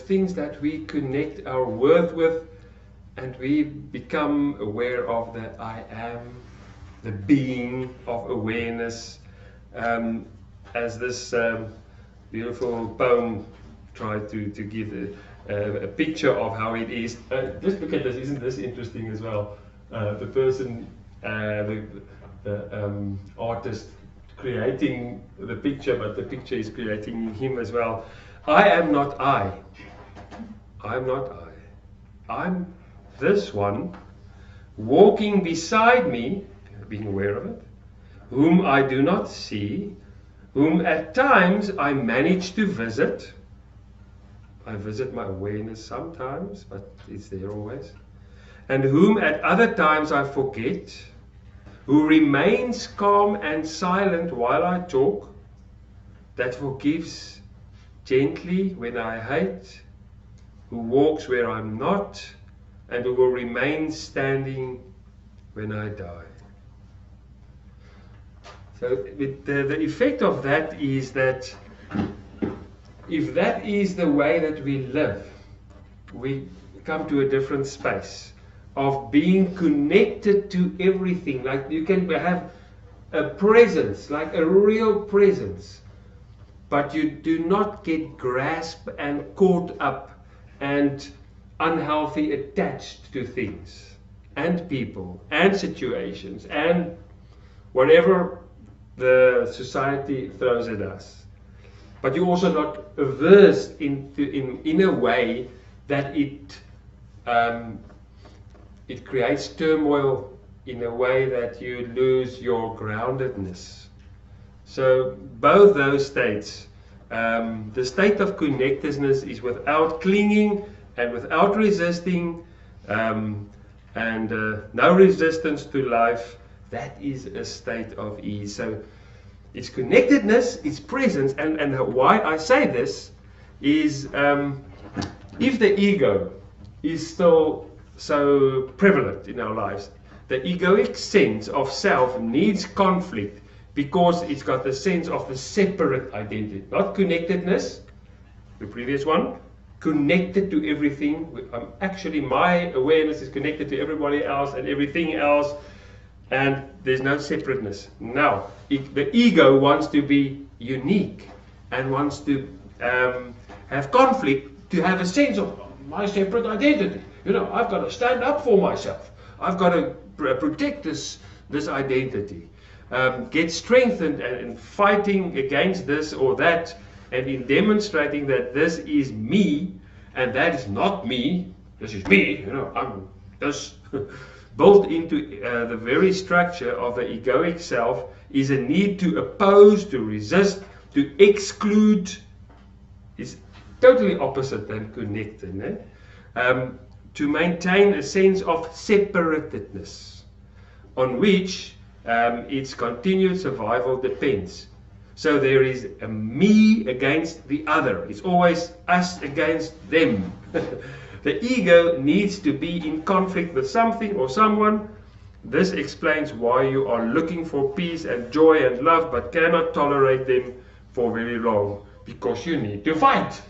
things that we connect our worth with, and we become aware of the I am, the being of awareness, as this beautiful poem tried to give a picture of how it is. Just look at this, isn't this interesting as well? The person, the artist creating the picture, but the picture is creating him as well. I am not I. I'm not I. I'm this one walking beside me, being aware of it, whom I do not see, whom at times I manage to visit. I visit my awareness sometimes, but it's there always. And whom at other times I forget, who remains calm and silent while I talk, that forgives gently when I hate, who walks where I'm not, and who will remain standing when I die. So the effect of that is that if that is the way that we live, we come to a different space of being connected to everything. Like you can have a presence, like a real presence, but you do not get grasped and caught up and unhealthy attached to things and people and situations and whatever the society throws at us. But you're also not averse in a way that it creates turmoil in a way that you lose your groundedness. So both those states, the state of connectedness is without clinging and without resisting, and no resistance to life. That is a state of ease. So it's connectedness, it's presence, and why I say this is if the ego is still so prevalent in our lives, the egoic sense of self needs conflict because it's got the sense of the separate identity, not connectedness, the previous one, connected to everything. Actually, my awareness is connected to everybody else and everything else, and there's no separateness. Now, the ego wants to be unique and wants to have conflict, to have a sense of my separate identity. You know, I've got to stand up for myself. I've got to protect this identity. Get strengthened and fighting against this or that, and in demonstrating that this is me and that is not me, this is me, you know, I'm this. Built into the very structure of the egoic self is a need to oppose, to resist, to exclude. Is totally opposite than connected. To maintain a sense of separatedness on which its continued survival depends. So there is a me against the other. It's always us against them. The ego needs to be in conflict with something or someone. This explains why you are looking for peace and joy and love but cannot tolerate them for very long. Because you need to fight.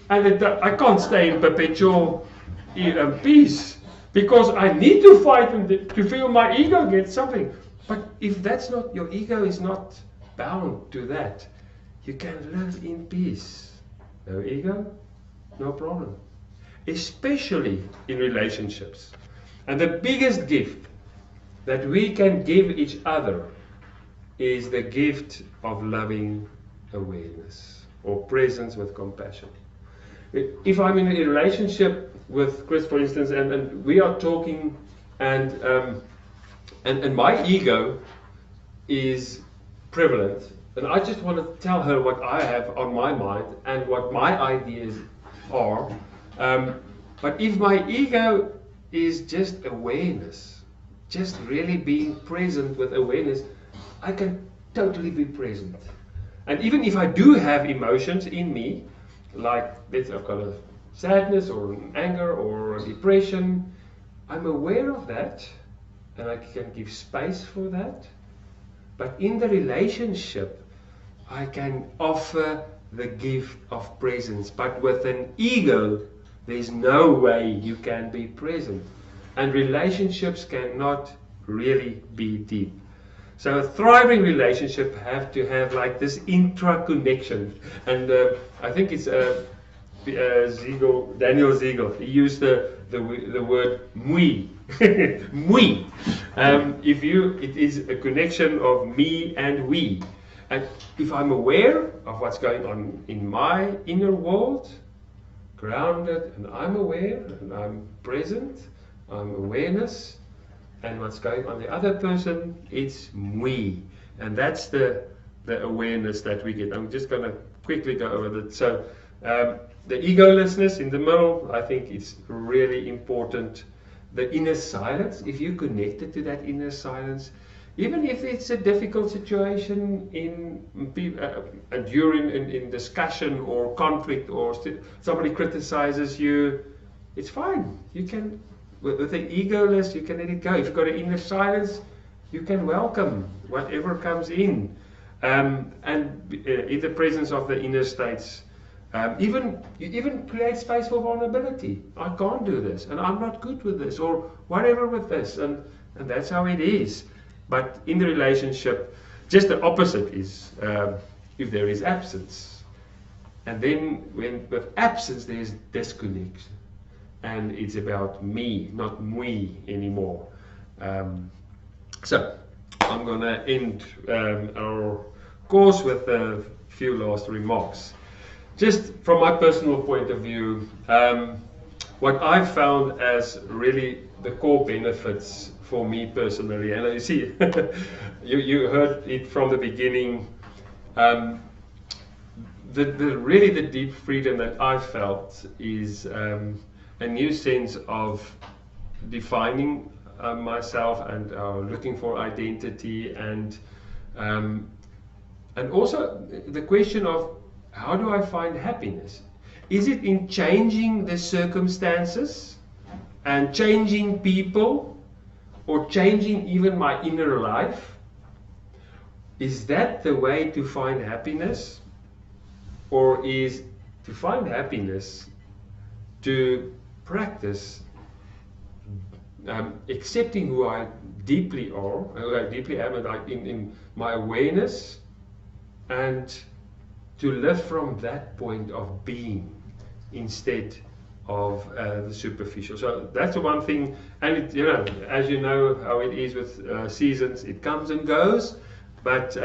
And I can't stay in perpetual peace. Because I need to fight and to feel my ego get something. But if that's not, your ego is not bound to that, you can live in peace. No ego, no problem. Especially in relationships. And the biggest gift that we can give each other is the gift of loving awareness or presence with compassion. If I'm in a relationship with Chris, for instance, and we are talking and my ego is prevalent, and I just want to tell her what I have on my mind and what my ideas are. But if my ego is just awareness, just really being present with awareness, I can totally be present. And even if I do have emotions in me, like I've got a sadness or an anger or a depression, I'm aware of that and I can give space for that. But in the relationship, I can offer the gift of presence. But with an ego, there's no way you can be present. And relationships cannot really be deep. So a thriving relationship have to have like this intra-connection. And I think it's Daniel Siegel. He used the word mui. Mui. It is a connection of me and we. And if I'm aware of what's going on in my inner world, grounded, and I'm aware, and I'm present, I'm awareness, and what's going on the other person, it's me. And that's the awareness that we get. I'm just going to quickly go over that. So the egolessness in the middle, I think it's really important. The inner silence, if you're connected to that inner silence, even if it's a difficult situation in discussion or conflict, or somebody criticizes you, it's fine. You can, with the egoless, you can let it go. If you've got an inner silence, you can welcome whatever comes in, and in the presence of the inner states. You even create space for vulnerability. I can't do this, and I'm not good with this, or whatever with this, and that's how it is. But in the relationship, just the opposite is if there is absence. And then with absence, there's disconnection. And it's about me, not we anymore. So, I'm going to end our course with a few last remarks. Just from my personal point of view, what I've found as really the core benefits for me personally, and you see, you heard it from the beginning, really the deep freedom that I felt is a new sense of defining myself and looking for identity, and also the question of how do I find happiness? Is it in changing the circumstances and changing people, or changing even my inner life? Is that the way to find happiness? Or is to find happiness, to practice accepting who I deeply are, who I deeply am, and in my awareness, and to live from that point of being instead of the superficial. So that's the one thing, and it, as you know how it is with seasons, it comes and goes, but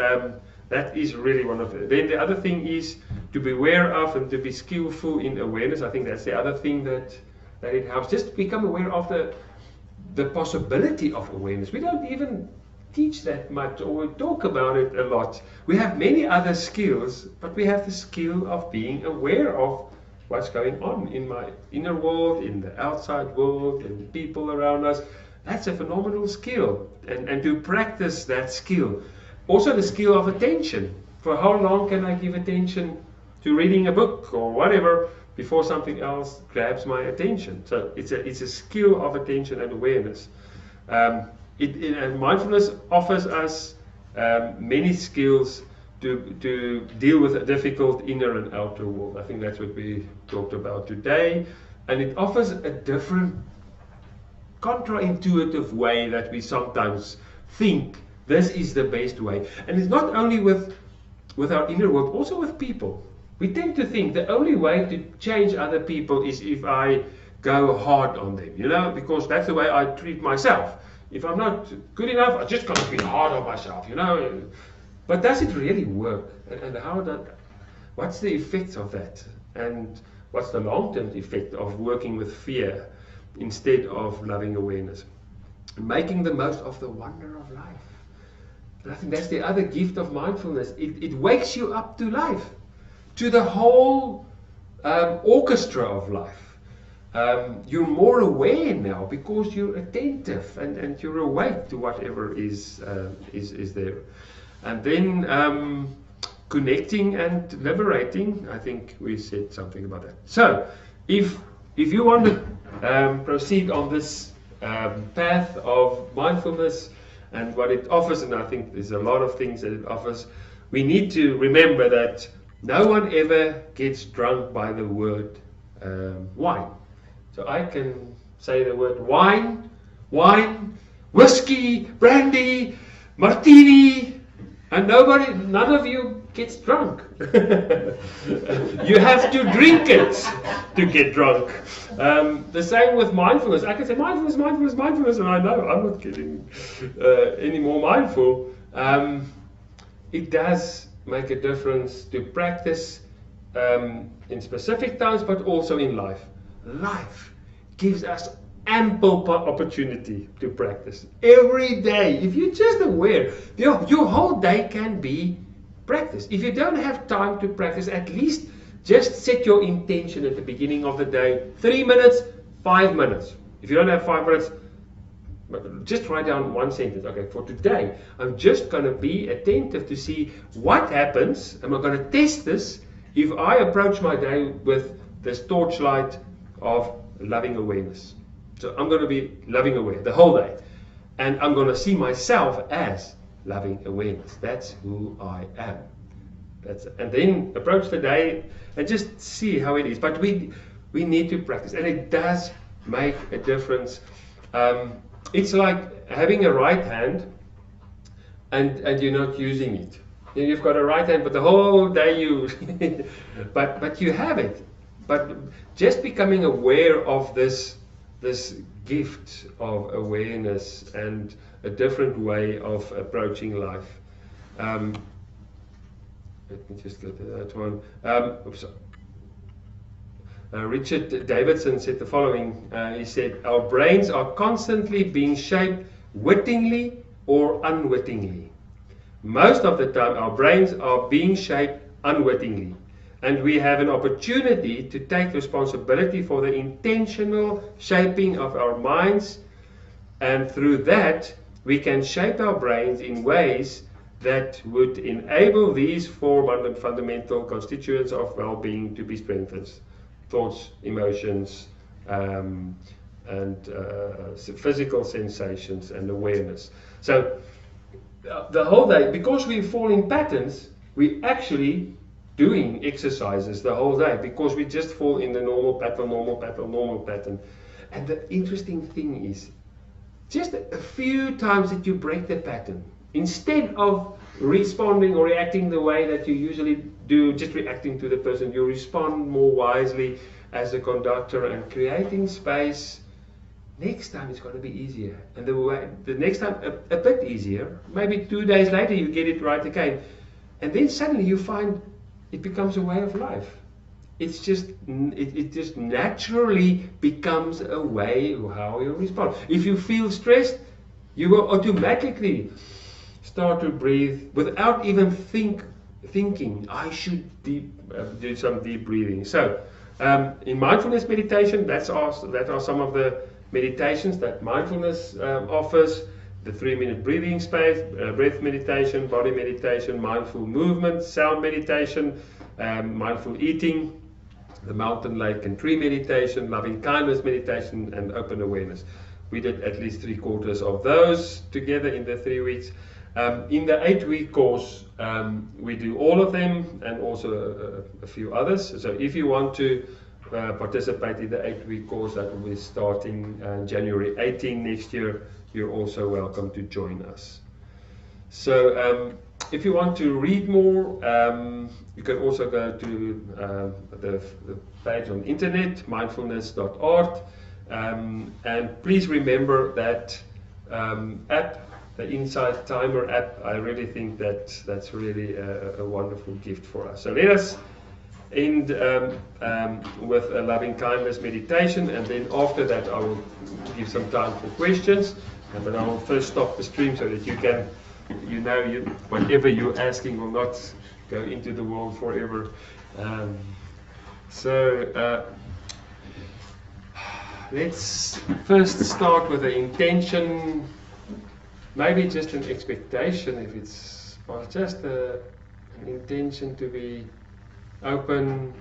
that is really one of the. Then the other thing is to be aware of and to be skillful in awareness. I think that's the other thing that it helps. Just become aware of the possibility of awareness. We don't even teach that much, or we talk about it a lot. We have many other skills, but we have the skill of being aware of what's going on in my inner world, in the outside world, and the people around us. That's a phenomenal skill, and to practice that skill. Also the skill of attention. For how long can I give attention to reading a book or whatever before something else grabs my attention? So it's a skill of attention and awareness. And mindfulness offers us many skills to deal with a difficult inner and outer world. I think that's what we talked about today. And it offers a different, counterintuitive way that we sometimes think this is the best way. And it's not only with our inner world, also with people. We tend to think the only way to change other people is if I go hard on them, because that's the way I treat myself. If I'm not good enough, I just got to be hard on myself, But does it really work? And what's the effect of that? And what's the long-term effect of working with fear instead of loving awareness? Making the most of the wonder of life. And I think that's the other gift of mindfulness. It wakes you up to life, to the whole orchestra of life. You're more aware now because you're attentive and you're awake to whatever is there. And then connecting and liberating, I think we said something about that. So, if you want to proceed on this path of mindfulness and what it offers, and I think there's a lot of things that it offers, we need to remember that no one ever gets drunk by the word wine. So I can say the word wine, whiskey, brandy, martini, and none of you gets drunk. You have to drink it to get drunk. The same with mindfulness. I can say mindfulness, and I know I'm not getting any more mindful. It does make a difference to practice in specific times, but also in life. Life gives us ample opportunity to practice every day. If you're just aware, your whole day can be practice. If you don't have time to practice, at least just set your intention at the beginning of the day. 3 minutes, 5 minutes. If you don't have 5 minutes, just write down one sentence. Okay, for today, I'm just going to be attentive to see what happens. Am I going to test this if I approach my day with this torchlight of loving awareness? So I'm going to be loving aware the whole day. And I'm going to see myself as loving awareness. That's who I am. And then approach the day and just see how it is. But we need to practice. And it does make a difference. It's like having a right hand and you're not using it. You've got a right hand, but the whole day you... but you have it. But just becoming aware of this gift of awareness and a different way of approaching life. Let me just go to that one. Richard Davidson said the following. He said, our brains are constantly being shaped wittingly or unwittingly. Most of the time our brains are being shaped unwittingly. And we have an opportunity to take responsibility for the intentional shaping of our minds. And through that, we can shape our brains in ways that would enable these four fundamental constituents of well-being to be strengthened. Thoughts, emotions, and physical sensations and awareness. So the whole day, because we fall in patterns, we actually doing exercises the whole day because we just fall in the normal pattern. And the interesting thing is, just a few times that you break the pattern, instead of responding or reacting the way that you usually do, just reacting to the person, you respond more wisely as a conductor and creating space. Next time it's going to be easier, and the next time a bit easier. Maybe 2 days later you get it right again, and then suddenly you find it becomes a way of life. It's just it just naturally becomes a way of how you respond. If you feel stressed, you will automatically start to breathe without even thinking. I should do some deep breathing. So in mindfulness meditation, that are some of the meditations that mindfulness offers. The 3-minute breathing space, breath meditation, body meditation, mindful movement, sound meditation, mindful eating, the mountain, lake and tree meditation, loving kindness meditation, and open awareness. We did at least 3/4 of those together in the 3 weeks. In the 8-week course, we do all of them and also a few others. So if you want to participate in the 8-week course that will be starting January 18 next year, you're also welcome to join us. So if you want to read more, you can also go to the page on the internet, mindfulness.art, and please remember that app, the Insight Timer app. I really think that's really a wonderful gift for us. So let us end with a loving kindness meditation, and then after that I will give some time for questions. But I will first stop the stream so that you can, whatever you're asking will not go into the world forever. Let's first start with the intention, maybe just an expectation, if it's just an intention to be open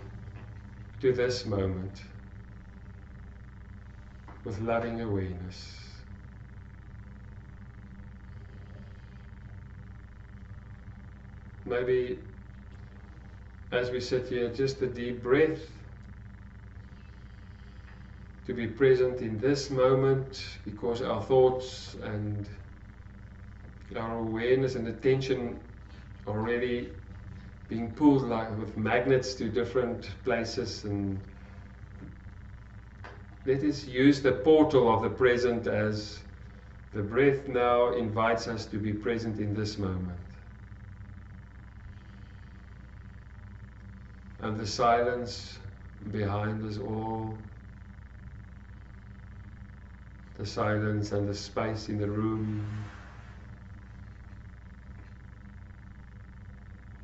to this moment with loving awareness. Maybe as we sit here, just a deep breath, to be present in this moment, because our thoughts and our awareness and attention are already being pulled like with magnets to different places, and let us use the portal of the present as the breath now invites us to be present in this moment. And the silence behind us all, the silence and the space in the room,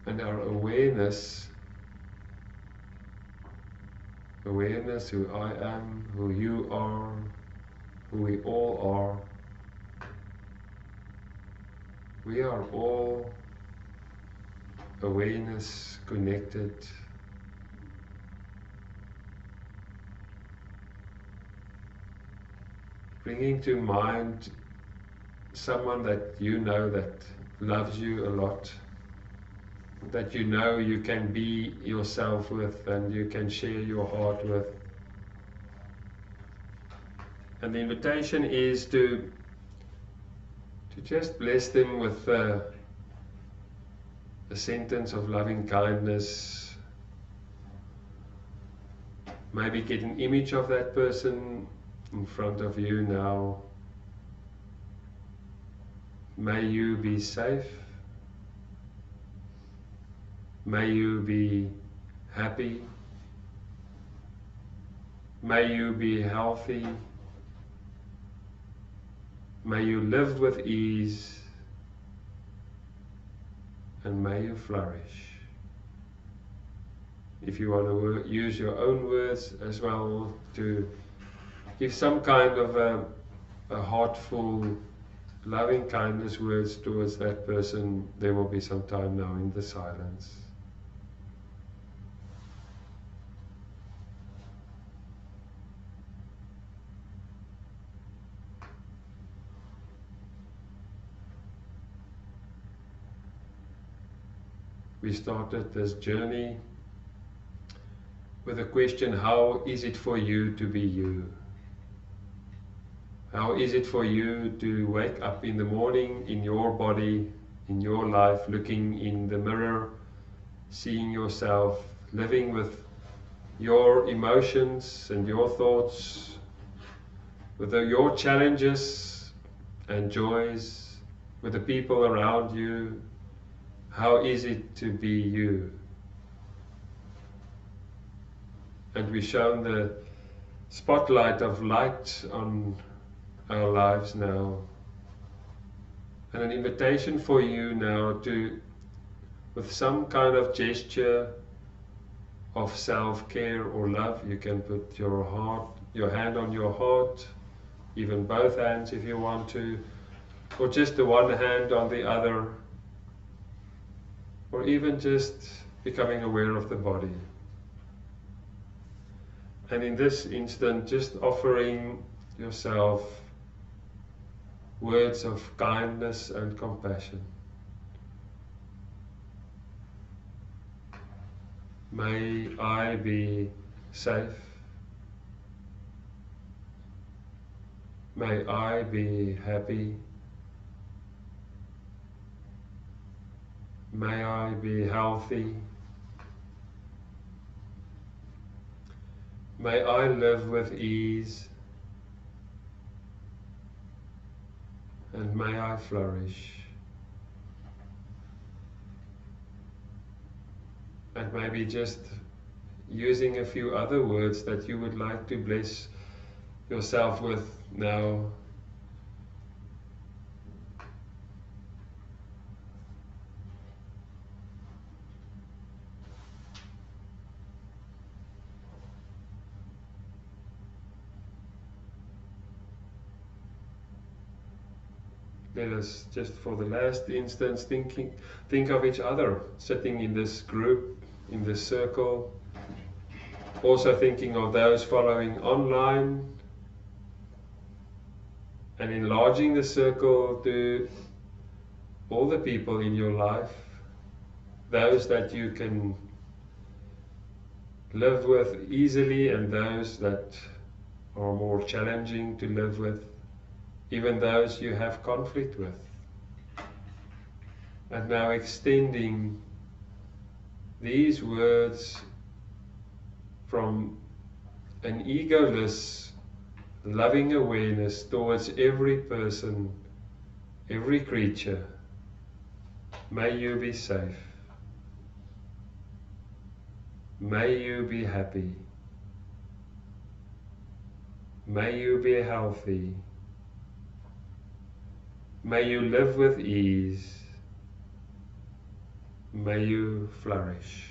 and our awareness who I am, who you are, who we all are. We are all awareness connected. Bringing to mind someone that you know that loves you a lot, that you know you can be yourself with and you can share your heart with. And the invitation is to just bless them with a sentence of loving kindness. Maybe get an image of that person in front of you now. May you be safe. May you be happy. May you be healthy. May you live with ease. And may you flourish. If you want to use your own words as well to give some kind of a heartful, loving kindness words towards that person, there will be some time now in the silence. we started this journey with a question: how is it for you to be you? How is it for you to wake up in the morning in your body, in your life, looking in the mirror, seeing yourself, living with your emotions and your thoughts, with your challenges and joys, with the people around you? How is it to be you? And we've shown the spotlight of light on our lives now, and an invitation for you now to, with some kind of gesture of self-care or love, you can put your hand on your heart, even both hands if you want to, or just the one hand on the other, or even just becoming aware of the body. And in this instant, just offering yourself words of kindness and compassion. May I be safe. May I be happy. May I be healthy. May I live with ease. And may I flourish. And maybe just using a few other words that you would like to bless yourself with now. Let us just for the last instance think of each other sitting in this group, in this circle. Also thinking of those following online, and enlarging the circle to all the people in your life, those that you can live with easily and those that are more challenging to live with, even those you have conflict with. And now extending these words from an egoless, loving awareness towards every person, every creature. May you be safe. May you be happy. May you be healthy. May you live with ease. May you flourish.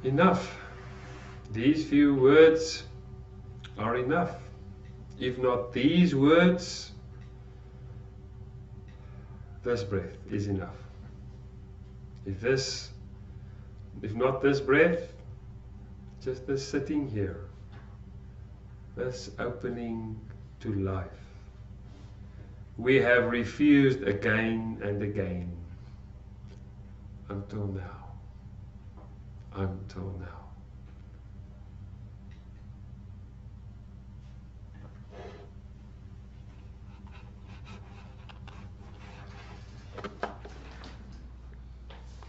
Enough. These few words are enough. If not these words, this breath is enough. If not this breath, just this sitting here, this opening to life, we have refused again and again until now. Until now.